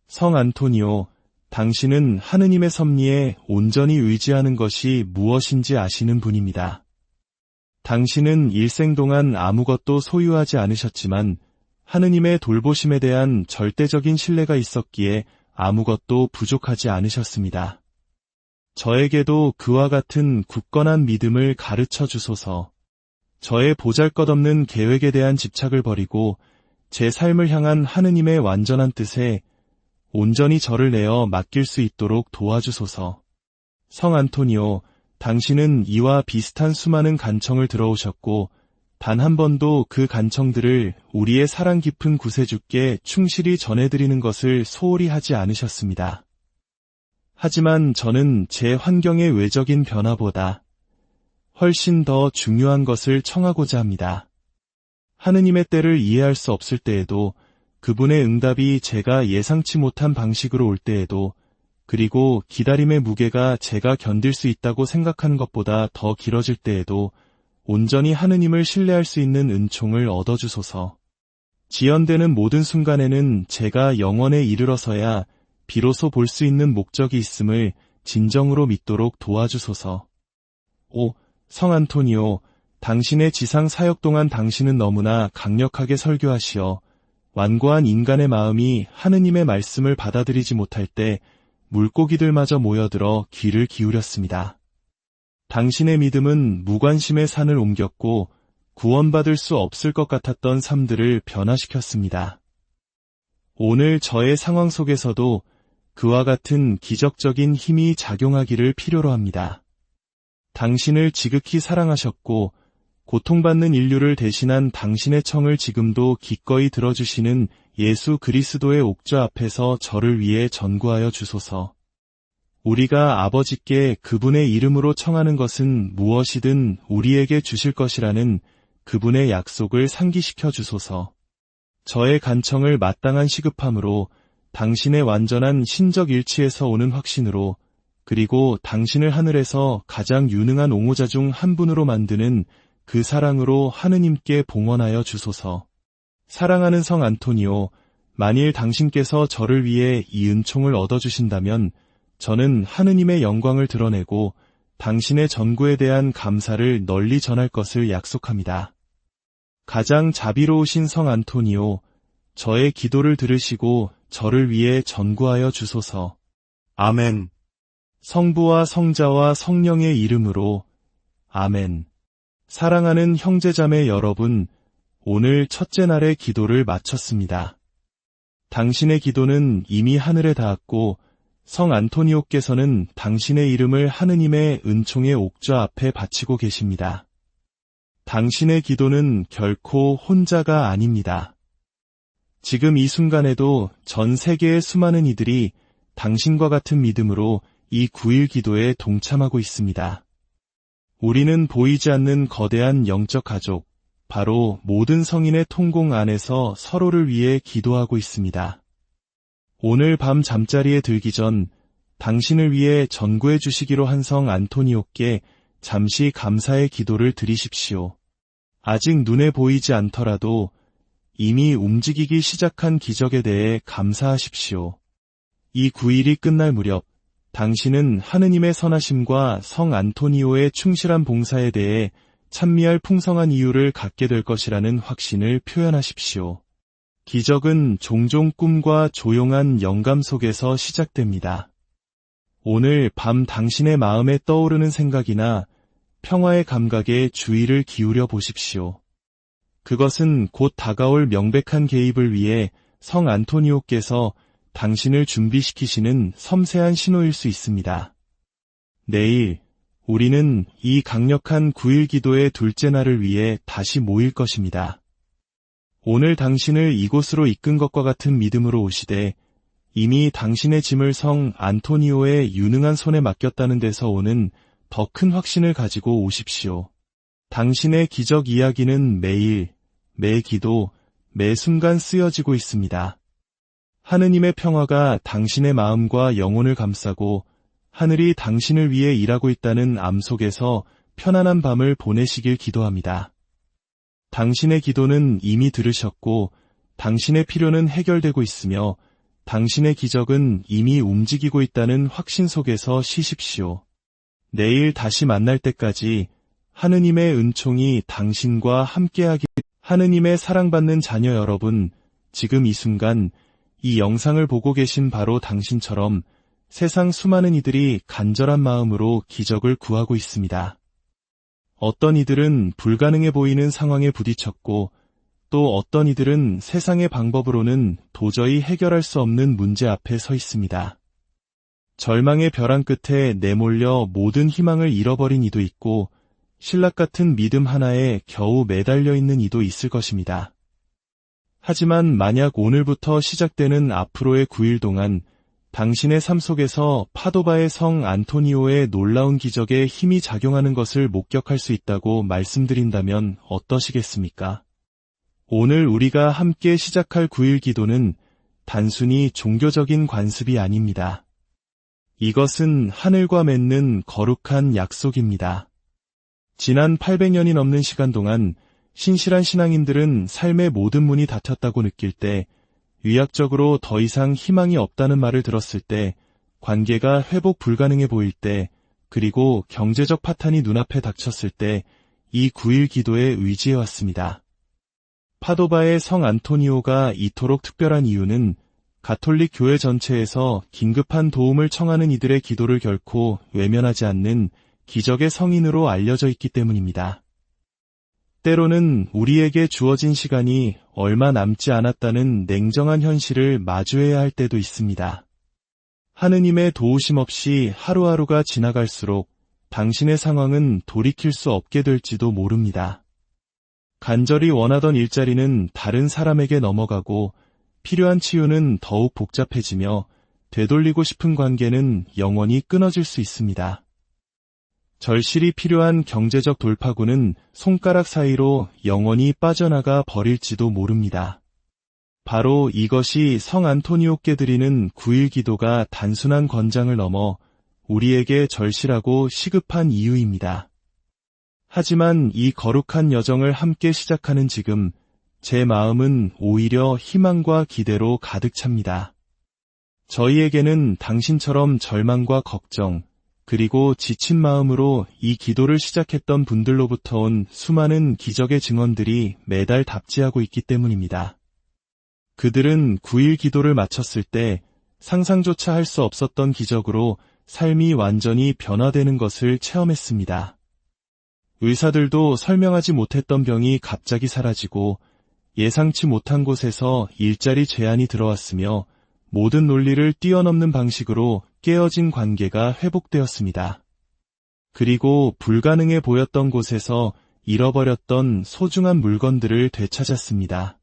성 안토니오, 당신은 하느님의 섭리에 온전히 의지하는 것이 무엇인지 아시는 분입니다. 당신은 일생 동안 아무것도 소유하지 않으셨지만 하느님의 돌보심에 대한 절대적인 신뢰가 있었기에 아무것도 부족하지 않으셨습니다. 저에게도 그와 같은 굳건한 믿음을 가르쳐 주소서. 저의 보잘것없는 계획에 대한 집착을 버리고 제 삶을 향한 하느님의 완전한 뜻에 온전히 저를 내어 맡길 수 있도록 도와주소서. 성 안토니오, 당신은 이와 비슷한 수많은 간청을 들어오셨고 단 한 번도 그 간청들을 우리의 사랑 깊은 구세주께 충실히 전해드리는 것을 소홀히 하지 않으셨습니다. 하지만 저는 제 환경의 외적인 변화보다 훨씬 더 중요한 것을 청하고자 합니다. 하느님의 때를 이해할 수 없을 때에도, 그분의 응답이 제가 예상치 못한 방식으로 올 때에도, 그리고 기다림의 무게가 제가 견딜 수 있다고 생각하는 것보다 더 길어질 때에도 온전히 하느님을 신뢰할 수 있는 은총을 얻어주소서. 지연되는 모든 순간에는 제가 영원에 이르러서야 비로소 볼 수 있는 목적이 있음을 진정으로 믿도록 도와주소서. 오, 성 안토니오, 당신의 지상 사역 동안 당신은 너무나 강력하게 설교하시어 완고한 인간의 마음이 하느님의 말씀을 받아들이지 못할 때 물고기들마저 모여들어 귀를 기울였습니다. 당신의 믿음은 무관심의 산을 옮겼고 구원받을 수 없을 것 같았던 삶들을 변화시켰습니다. 오늘 저의 상황 속에서도 그와 같은 기적적인 힘이 작용하기를 필요로 합니다. 당신을 지극히 사랑하셨고 고통받는 인류를 대신한 당신의 청을 지금도 기꺼이 들어주시는 예수 그리스도의 옥좌 앞에서 저를 위해 전구하여 주소서. 우리가 아버지께 그분의 이름으로 청하는 것은 무엇이든 우리에게 주실 것이라는 그분의 약속을 상기시켜 주소서. 저의 간청을 마땅한 시급함으로, 당신의 완전한 신적 일치에서 오는 확신으로, 그리고 당신을 하늘에서 가장 유능한 옹호자 중 한 분으로 만드는 그 사랑으로 하느님께 봉헌하여 주소서. 사랑하는 성 안토니오, 만일 당신께서 저를 위해 이 은총을 얻어주신다면 저는 하느님의 영광을 드러내고 당신의 전구에 대한 감사를 널리 전할 것을 약속합니다. 가장 자비로우신 성 안토니오, 저의 기도를 들으시고 저를 위해 전구하여 주소서. 아멘. 성부와 성자와 성령의 이름으로 아멘. 사랑하는 형제자매 여러분, 오늘 첫째 날의 기도를 마쳤습니다. 당신의 기도는 이미 하늘에 닿았고 성 안토니오께서는 당신의 이름을 하느님의 은총의 옥좌 앞에 바치고 계십니다. 당신의 기도는 결코 혼자가 아닙니다. 지금 이 순간에도 전 세계의 수많은 이들이 당신과 같은 믿음으로 이 9일 기도에 동참하고 있습니다. 우리는 보이지 않는 거대한 영적 가족, 바로 모든 성인의 통공 안에서 서로를 위해 기도하고 있습니다. 오늘 밤 잠자리에 들기 전 당신을 위해 전구해 주시기로 한 성 안토니오께 잠시 감사의 기도를 드리십시오. 아직 눈에 보이지 않더라도 이미 움직이기 시작한 기적에 대해 감사하십시오. 이 9일이 끝날 무렵 당신은 하느님의 선하심과 성 안토니오의 충실한 봉사에 대해 찬미할 풍성한 이유를 갖게 될 것이라는 확신을 표현하십시오. 기적은 종종 꿈과 조용한 영감 속에서 시작됩니다. 오늘 밤 당신의 마음에 떠오르는 생각이나 평화의 감각에 주의를 기울여 보십시오. 그것은 곧 다가올 명백한 개입을 위해 성 안토니오께서 당신을 준비시키시는 섬세한 신호일 수 있습니다. 내일 우리는 이 강력한 9일 기도의 둘째 날을 위해 다시 모일 것입니다. 오늘 당신을 이곳으로 이끈 것과 같은 믿음으로 오시되 이미 당신의 짐을 성 안토니오의 유능한 손에 맡겼다는 데서 오는 더 큰 확신을 가지고 오십시오. 당신의 기적 이야기는 매일, 매 기도, 매 순간 쓰여지고 있습니다. 하느님의 평화가 당신의 마음과 영혼을 감싸고 하늘이 당신을 위해 일하고 있다는 암 속에서 편안한 밤을 보내시길 기도합니다. 당신의 기도는 이미 들으셨고 당신의 필요는 해결되고 있으며 당신의 기적은 이미 움직이고 있다는 확신 속에서 쉬십시오. 내일 다시 만날 때까지 하느님의 은총이 당신과 함께하기. 하느님의 사랑받는 자녀 여러분, 지금 이 순간 이 영상을 보고 계신 바로 당신처럼 세상 수많은 이들이 간절한 마음으로 기적을 구하고 있습니다. 어떤 이들은 불가능해 보이는 상황에 부딪혔고, 또 어떤 이들은 세상의 방법으로는 도저히 해결할 수 없는 문제 앞에 서 있습니다. 절망의 벼랑 끝에 내몰려 모든 희망을 잃어버린 이도 있고, 신락 같은 믿음 하나에 겨우 매달려 있는 이도 있을 것입니다. 하지만 만약 오늘부터 시작되는 앞으로의 9일 동안 당신의 삶 속에서 파도바의 성 안토니오의 놀라운 기적에 힘이 작용하는 것을 목격할 수 있다고 말씀드린다면 어떠시겠습니까? 오늘 우리가 함께 시작할 9일 기도는 단순히 종교적인 관습이 아닙니다. 이것은 하늘과 맺는 거룩한 약속입니다. 지난 800년이 넘는 시간 동안 신실한 신앙인들은 삶의 모든 문이 닫혔다고 느낄 때, 의학적으로 더 이상 희망이 없다는 말을 들었을 때, 관계가 회복 불가능해 보일 때, 그리고 경제적 파탄이 눈앞에 닥쳤을 때 이 9일 기도에 의지해왔습니다. 파도바의 성 안토니오가 이토록 특별한 이유는 가톨릭 교회 전체에서 긴급한 도움을 청하는 이들의 기도를 결코 외면하지 않는 기적의 성인으로 알려져 있기 때문입니다. 때로는 우리에게 주어진 시간이 얼마 남지 않았다는 냉정한 현실을 마주해야 할 때도 있습니다. 하느님의 도우심 없이 하루하루가 지나갈수록 당신의 상황은 돌이킬 수 없게 될지도 모릅니다. 간절히 원하던 일자리는 다른 사람에게 넘어가고, 필요한 치유는 더욱 복잡해지며, 되돌리고 싶은 관계는 영원히 끊어질 수 있습니다. 절실히 필요한 경제적 돌파구는 손가락 사이로 영원히 빠져나가 버릴지도 모릅니다. 바로 이것이 성 안토니오께 드리는 9일 기도가 단순한 권장을 넘어 우리에게 절실하고 시급한 이유입니다. 하지만 이 거룩한 여정을 함께 시작하는 지금, 제 마음은 오히려 희망과 기대로 가득 찹니다. 저희에게는 당신처럼 절망과 걱정, 그리고 지친 마음으로 이 기도를 시작했던 분들로부터 온 수많은 기적의 증언들이 매달 답지하고 있기 때문입니다. 그들은 9일 기도를 마쳤을 때 상상조차 할 수 없었던 기적으로 삶이 완전히 변화되는 것을 체험했습니다. 의사들도 설명하지 못했던 병이 갑자기 사라지고, 예상치 못한 곳에서 일자리 제안이 들어왔으며, 모든 논리를 뛰어넘는 방식으로 깨어진 관계가 회복되었습니다. 그리고 불가능해 보였던 곳에서 잃어버렸던 소중한 물건들을 되찾았습니다.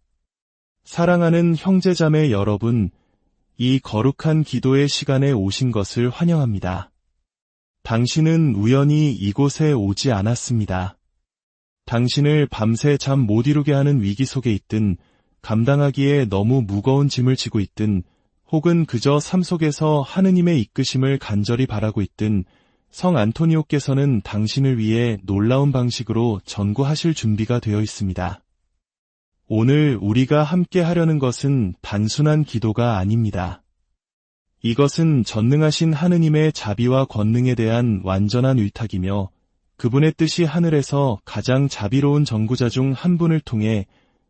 사랑하는 형제자매 여러분, 이 거룩한 기도의 시간에 오신 것을 환영합니다. 당신은 우연히 이곳에 오지 않았습니다. 당신을 밤새 잠 못 이루게 하는 위기 속에 있든, 감당하기에 너무 무거운 짐을 지고 있든, 혹은 그저 삶 속에서 하느님의 이끄심을 간절히 바라고 있든, 성 안토니오께서는 당신을 위해 놀라운 방식으로 전구하실 준비가 되어 있습니다. 오늘 우리가 함께 하려는 것은 단순한 기도가 아닙니다. 이것은 전능하신 하느님의 자비와 권능에 대한 완전한 위탁이며, 그분의 뜻이 하늘에서 가장 자비로운 전구자 중 한 분을 통해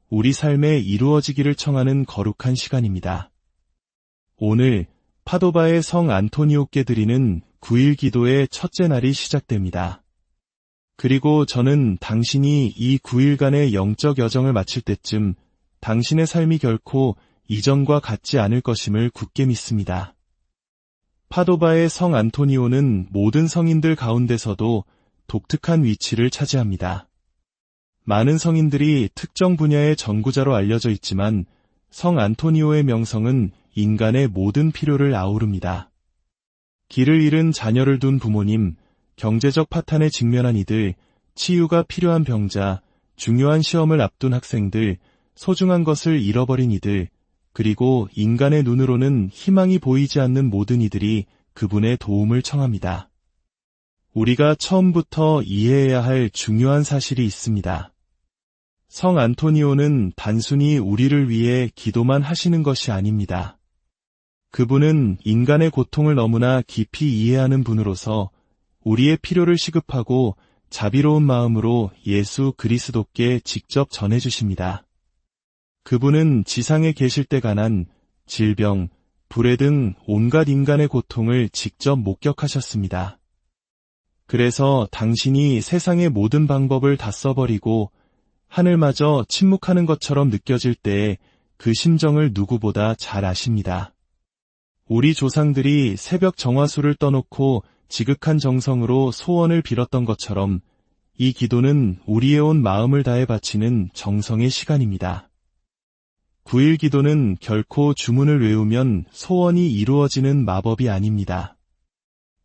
우리 삶에 이루어지기를 청하는 거룩한 시간입니다. 오늘 파도바의 성 안토니오께 드리는 9일 기도의 첫째 날이 시작됩니다. 그리고 저는 당신이 이 9일간의 영적 여정을 마칠 때쯤 당신의 삶이 결코 이전과 같지 않을 것임을 굳게 믿습니다. 파도바의 성 안토니오는 모든 성인들 가운데서도 독특한 위치를 차지합니다. 많은 성인들이 특정 분야의 전구자로 알려져 있지만, 성 안토니오의 명성은 인간의 모든 필요를 아우릅니다. 길을 잃은 자녀를 둔 부모님, 경제적 파탄에 직면한 이들, 치유가 필요한 병자, 중요한 시험을 앞둔 학생들, 소중한 것을 잃어버린 이들, 그리고 인간의 눈으로는 희망이 보이지 않는 모든 이들이 그분의 도움을 청합니다. 우리가 처음부터 이해해야 할 중요한 사실이 있습니다. 성 안토니오는 단순히 우리를 위해 기도만 하시는 것이 아닙니다. 그분은 인간의 고통을 너무나 깊이 이해하는 분으로서 우리의 필요를 시급하고 자비로운 마음으로 예수 그리스도께 직접 전해주십니다. 그분은 지상에 계실 때 가난, 질병, 불해 등 온갖 인간의 고통을 직접 목격하셨습니다. 그래서 당신이 세상의 모든 방법을 다 써버리고 하늘마저 침묵하는 것처럼 느껴질 때에 그 심정을 누구보다 잘 아십니다. 우리 조상들이 새벽 정화수를 떠놓고 지극한 정성으로 소원을 빌었던 것처럼 이 기도는 우리의 온 마음을 다해 바치는 정성의 시간입니다. 9일 기도는 결코 주문을 외우면 소원이 이루어지는 마법이 아닙니다.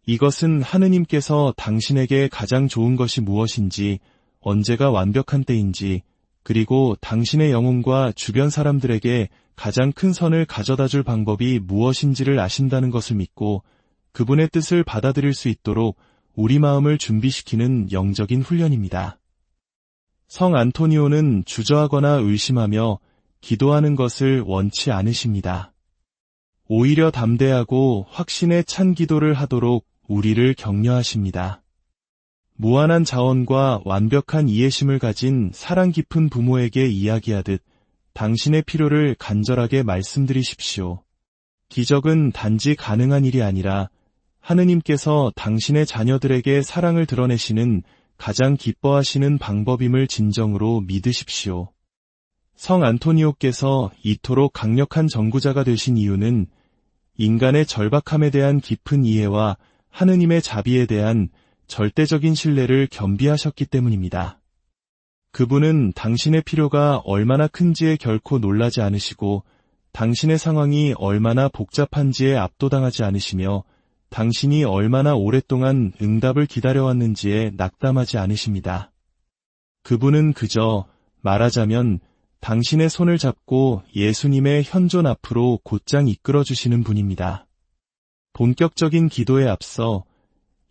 이것은 하느님께서 당신에게 가장 좋은 것이 무엇인지, 언제가 완벽한 때인지, 그리고 당신의 영혼과 주변 사람들에게 가장 큰 선을 가져다 줄 방법이 무엇인지를 아신다는 것을 믿고 그분의 뜻을 받아들일 수 있도록 우리 마음을 준비시키는 영적인 훈련입니다. 성 안토니오는 주저하거나 의심하며 기도하는 것을 원치 않으십니다. 오히려 담대하고 확신에 찬 기도를 하도록 우리를 격려하십니다. 무한한 자원과 완벽한 이해심을 가진 사랑 깊은 부모에게 이야기하듯 당신의 필요를 간절하게 말씀드리십시오. 기적은 단지 가능한 일이 아니라 하느님께서 당신의 자녀들에게 사랑을 드러내시는 가장 기뻐하시는 방법임을 진정으로 믿으십시오. 성 안토니오께서 이토록 강력한 전구자가 되신 이유는 인간의 절박함에 대한 깊은 이해와 하느님의 자비에 대한 절대적인 신뢰를 겸비하셨기 때문입니다. 그분은 당신의 필요가 얼마나 큰지에 결코 놀라지 않으시고 당신의 상황이 얼마나 복잡한지에 압도당하지 않으시며 당신이 얼마나 오랫동안 응답을 기다려왔는지에 낙담하지 않으십니다. 그분은 그저 말하자면 당신의 손을 잡고 예수님의 현존 앞으로 곧장 이끌어주시는 분입니다. 본격적인 기도에 앞서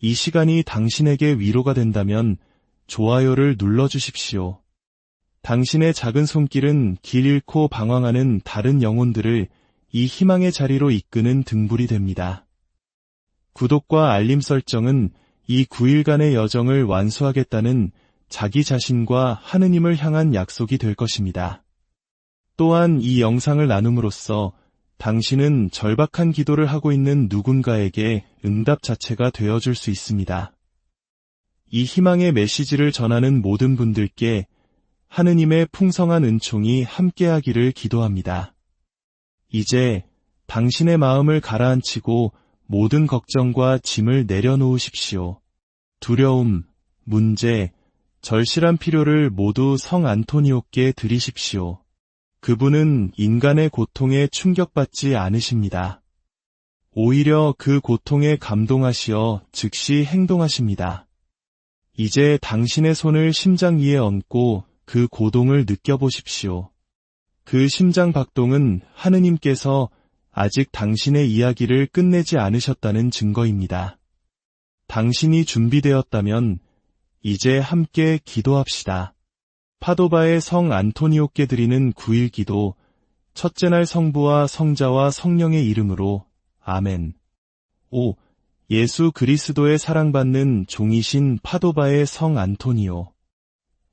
이 시간이 당신에게 위로가 된다면 좋아요를 눌러주십시오. 당신의 작은 손길은 길 잃고 방황하는 다른 영혼들을 이 희망의 자리로 이끄는 등불이 됩니다. 구독과 알림 설정은 이 9일간의 여정을 완수하겠다는 자기 자신과 하느님을 향한 약속이 될 것입니다. 또한 이 영상을 나눔으로써 당신은 절박한 기도를 하고 있는 누군가에게 응답 자체가 되어줄 수 있습니다. 이 희망의 메시지를 전하는 모든 분들께 하느님의 풍성한 은총이 함께하기를 기도합니다. 이제 당신의 마음을 가라앉히고 모든 걱정과 짐을 내려놓으십시오. 두려움, 문제, 절실한 필요를 모두 성 안토니오께 드리십시오. 그분은 인간의 고통에 충격받지 않으십니다. 오히려 그 고통에 감동하시어 즉시 행동하십니다. 이제 당신의 손을 심장 위에 얹고 그 고동을 느껴보십시오. 그 심장 박동은 하느님께서 아직 당신의 이야기를 끝내지 않으셨다는 증거입니다. 당신이 준비되었다면 이제 함께 기도합시다. 파도바의 성 안토니오께 드리는 9일 기도, 첫째 날 성부와 성자와 성령의 이름으로 아멘. 5. 예수 그리스도의 사랑받는 종이신 파도바의 성 안토니오.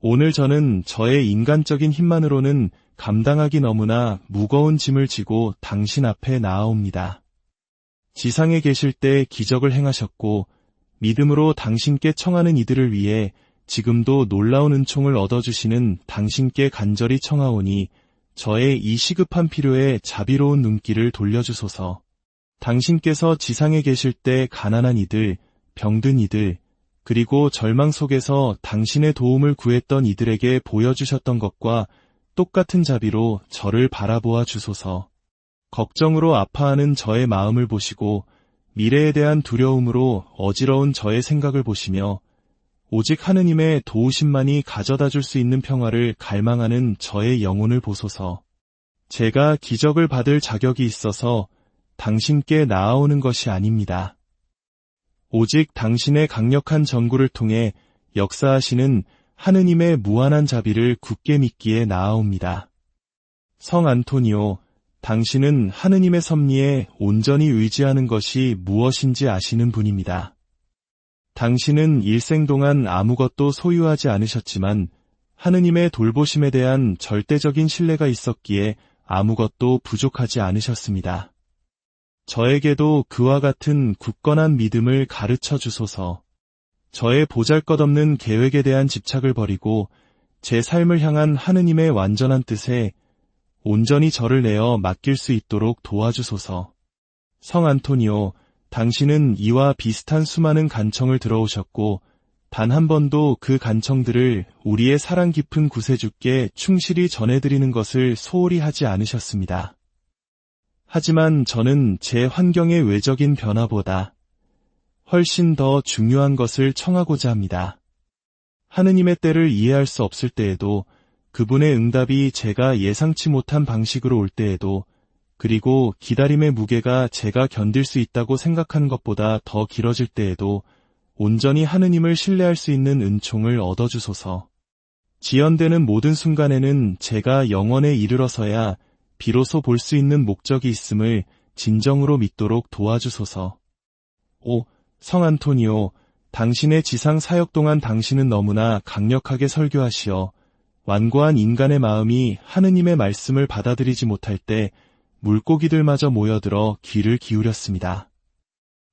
오늘 저는 저의 인간적인 힘만으로는 감당하기 너무나 무거운 짐을 지고 당신 앞에 나아옵니다. 지상에 계실 때 기적을 행하셨고 믿음으로 당신께 청하는 이들을 위해 지금도 놀라운 은총을 얻어주시는 당신께 간절히 청하오니 저의 이 시급한 필요에 자비로운 눈길을 돌려주소서. 당신께서 지상에 계실 때 가난한 이들, 병든 이들, 그리고 절망 속에서 당신의 도움을 구했던 이들에게 보여주셨던 것과 똑같은 자비로 저를 바라보아 주소서. 걱정으로 아파하는 저의 마음을 보시고 미래에 대한 두려움으로 어지러운 저의 생각을 보시며 오직 하느님의 도우심만이 가져다 줄 수 있는 평화를 갈망하는 저의 영혼을 보소서. 제가 기적을 받을 자격이 있어서 당신께 나아오는 것이 아닙니다. 오직 당신의 강력한 전구를 통해 역사하시는 하느님의 무한한 자비를 굳게 믿기에 나아옵니다. 성 안토니오, 당신은 하느님의 섭리에 온전히 의지하는 것이 무엇인지 아시는 분입니다. 당신은 일생 동안 아무것도 소유하지 않으셨지만 하느님의 돌보심에 대한 절대적인 신뢰가 있었기에 아무것도 부족하지 않으셨습니다. 저에게도 그와 같은 굳건한 믿음을 가르쳐 주소서. 저의 보잘것없는 계획에 대한 집착을 버리고 제 삶을 향한 하느님의 완전한 뜻에 온전히 저를 내어 맡길 수 있도록 도와주소서. 성 안토니오, 당신은 이와 비슷한 수많은 간청을 들어오셨고 단 한 번도 그 간청들을 우리의 사랑 깊은 구세주께 충실히 전해드리는 것을 소홀히 하지 않으셨습니다. 하지만 저는 제 환경의 외적인 변화보다 훨씬 더 중요한 것을 청하고자 합니다. 하느님의 때를 이해할 수 없을 때에도, 그분의 응답이 제가 예상치 못한 방식으로 올 때에도, 그리고 기다림의 무게가 제가 견딜 수 있다고 생각하는 것보다 더 길어질 때에도 온전히 하느님을 신뢰할 수 있는 은총을 얻어주소서. 지연되는 모든 순간에는 제가 영원에 이르러서야 비로소 볼 수 있는 목적이 있음을 진정으로 믿도록 도와주소서. 오, 성 안토니오, 당신의 지상 사역 동안 당신은 너무나 강력하게 설교하시어 완고한 인간의 마음이 하느님의 말씀을 받아들이지 못할 때 물고기들마저 모여들어 귀를 기울였습니다.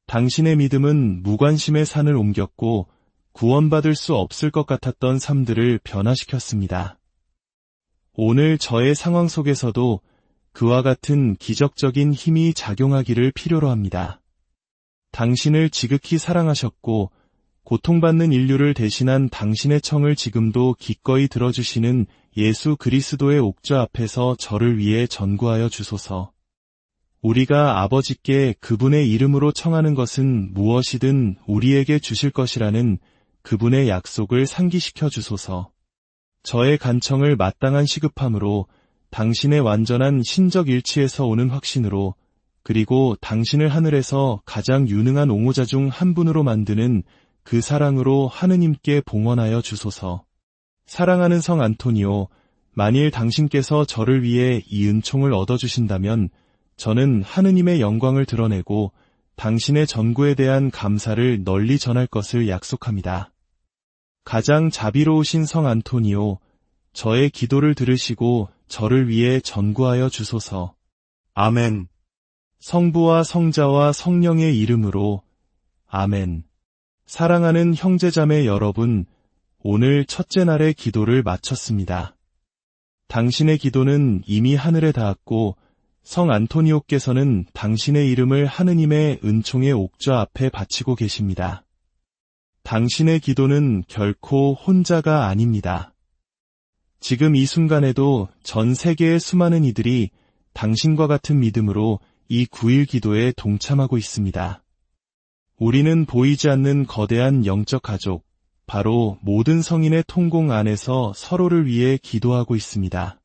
당신의 믿음은 무관심의 산을 옮겼고 구원받을 수 없을 것 같았던 삶들을 변화시켰습니다. 오늘 저의 상황 속에서도 그와 같은 기적적인 힘이 작용하기를 필요로 합니다. 당신을 지극히 사랑하셨고 고통받는 인류를 대신한 당신의 청을 지금도 기꺼이 들어주시는 예수 그리스도의 옥좌 앞에서 저를 위해 전구하여 주소서. 우리가 아버지께 그분의 이름으로 청하는 것은 무엇이든 우리에게 주실 것이라는 그분의 약속을 상기시켜 주소서. 저의 간청을 마땅한 시급함으로, 당신의 완전한 신적 일치에서 오는 확신으로, 그리고 당신을 하늘에서 가장 유능한 옹호자 중 한 분으로 만드는 그 사랑으로 하느님께 봉헌하여 주소서. 사랑하는 성 안토니오, 만일 당신께서 저를 위해 이 은총을 얻어주신다면 저는 하느님의 영광을 드러내고 당신의 전구에 대한 감사를 널리 전할 것을 약속합니다. 가장 자비로우신 성 안토니오, 저의 기도를 들으시고 저를 위해 전구하여 주소서. 아멘. 성부와 성자와 성령의 이름으로 아멘. 사랑하는 형제자매 여러분, 오늘 첫째 날의 기도를 마쳤습니다. 당신의 기도는 이미 하늘에 닿았고 성 안토니오께서는 당신의 이름을 하느님의 은총의 옥좌 앞에 바치고 계십니다. 당신의 기도는 결코 혼자가 아닙니다. 지금 이 순간에도 전 세계의 수많은 이들이 당신과 같은 믿음으로 이 9일 기도에 동참하고 있습니다. 우리는 보이지 않는 거대한 영적 가족, 바로 모든 성인의 통공 안에서 서로를 위해 기도하고 있습니다.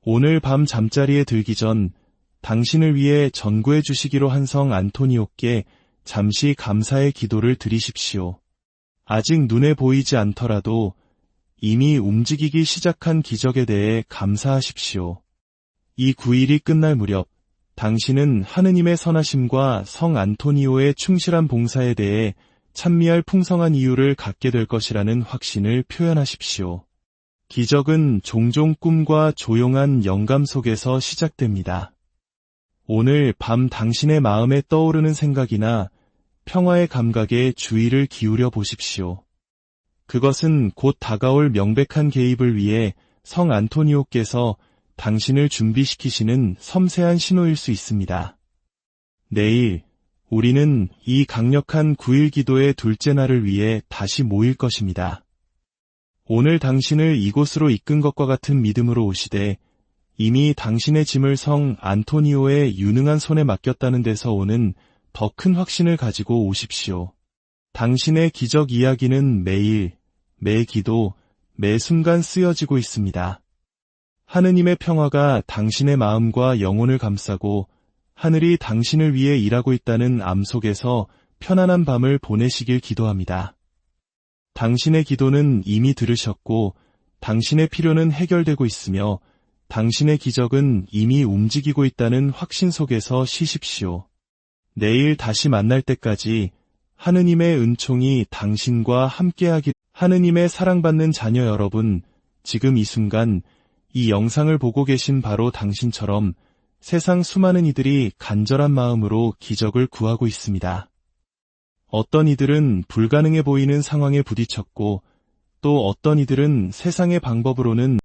오늘 밤 잠자리에 들기 전 당신을 위해 전구해 주시기로 한 성 안토니오께 잠시 감사의 기도를 드리십시오. 아직 눈에 보이지 않더라도 이미 움직이기 시작한 기적에 대해 감사하십시오. 이 9일이 끝날 무렵 당신은 하느님의 선하심과 성 안토니오의 충실한 봉사에 대해 찬미할 풍성한 이유를 갖게 될 것이라는 확신을 표현하십시오. 기적은 종종 꿈과 조용한 영감 속에서 시작됩니다. 오늘 밤 당신의 마음에 떠오르는 생각이나 평화의 감각에 주의를 기울여 보십시오. 그것은 곧 다가올 명백한 개입을 위해 성 안토니오께서 당신을 준비시키시는 섬세한 신호일 수 있습니다. 내일 우리는 이 강력한 9일 기도의 둘째 날을 위해 다시 모일 것입니다. 오늘 당신을 이곳으로 이끈 것과 같은 믿음으로 오시되 이미 당신의 짐을 성 안토니오의 유능한 손에 맡겼다는 데서 오는 더 큰 확신을 가지고 오십시오. 당신의 기적 이야기는 매일, 매 기도, 매 순간 쓰여지고 있습니다. 하느님의 평화가 당신의 마음과 영혼을 감싸고 하늘이 당신을 위해 일하고 있다는 암 속에서 편안한 밤을 보내시길 기도합니다. 당신의 기도는 이미 들으셨고 당신의 필요는 해결되고 있으며 당신의 기적은 이미 움직이고 있다는 확신 속에서 쉬십시오. 내일 다시 만날 때까지 하느님의 은총이 당신과 함께하기. 하느님의 사랑받는 자녀 여러분, 지금 이 순간 이 영상을 보고 계신 바로 당신처럼 세상 수많은 이들이 간절한 마음으로 기적을 구하고 있습니다. 어떤 이들은 불가능해 보이는 상황에 부딪혔고, 또 어떤 이들은 세상의 방법으로는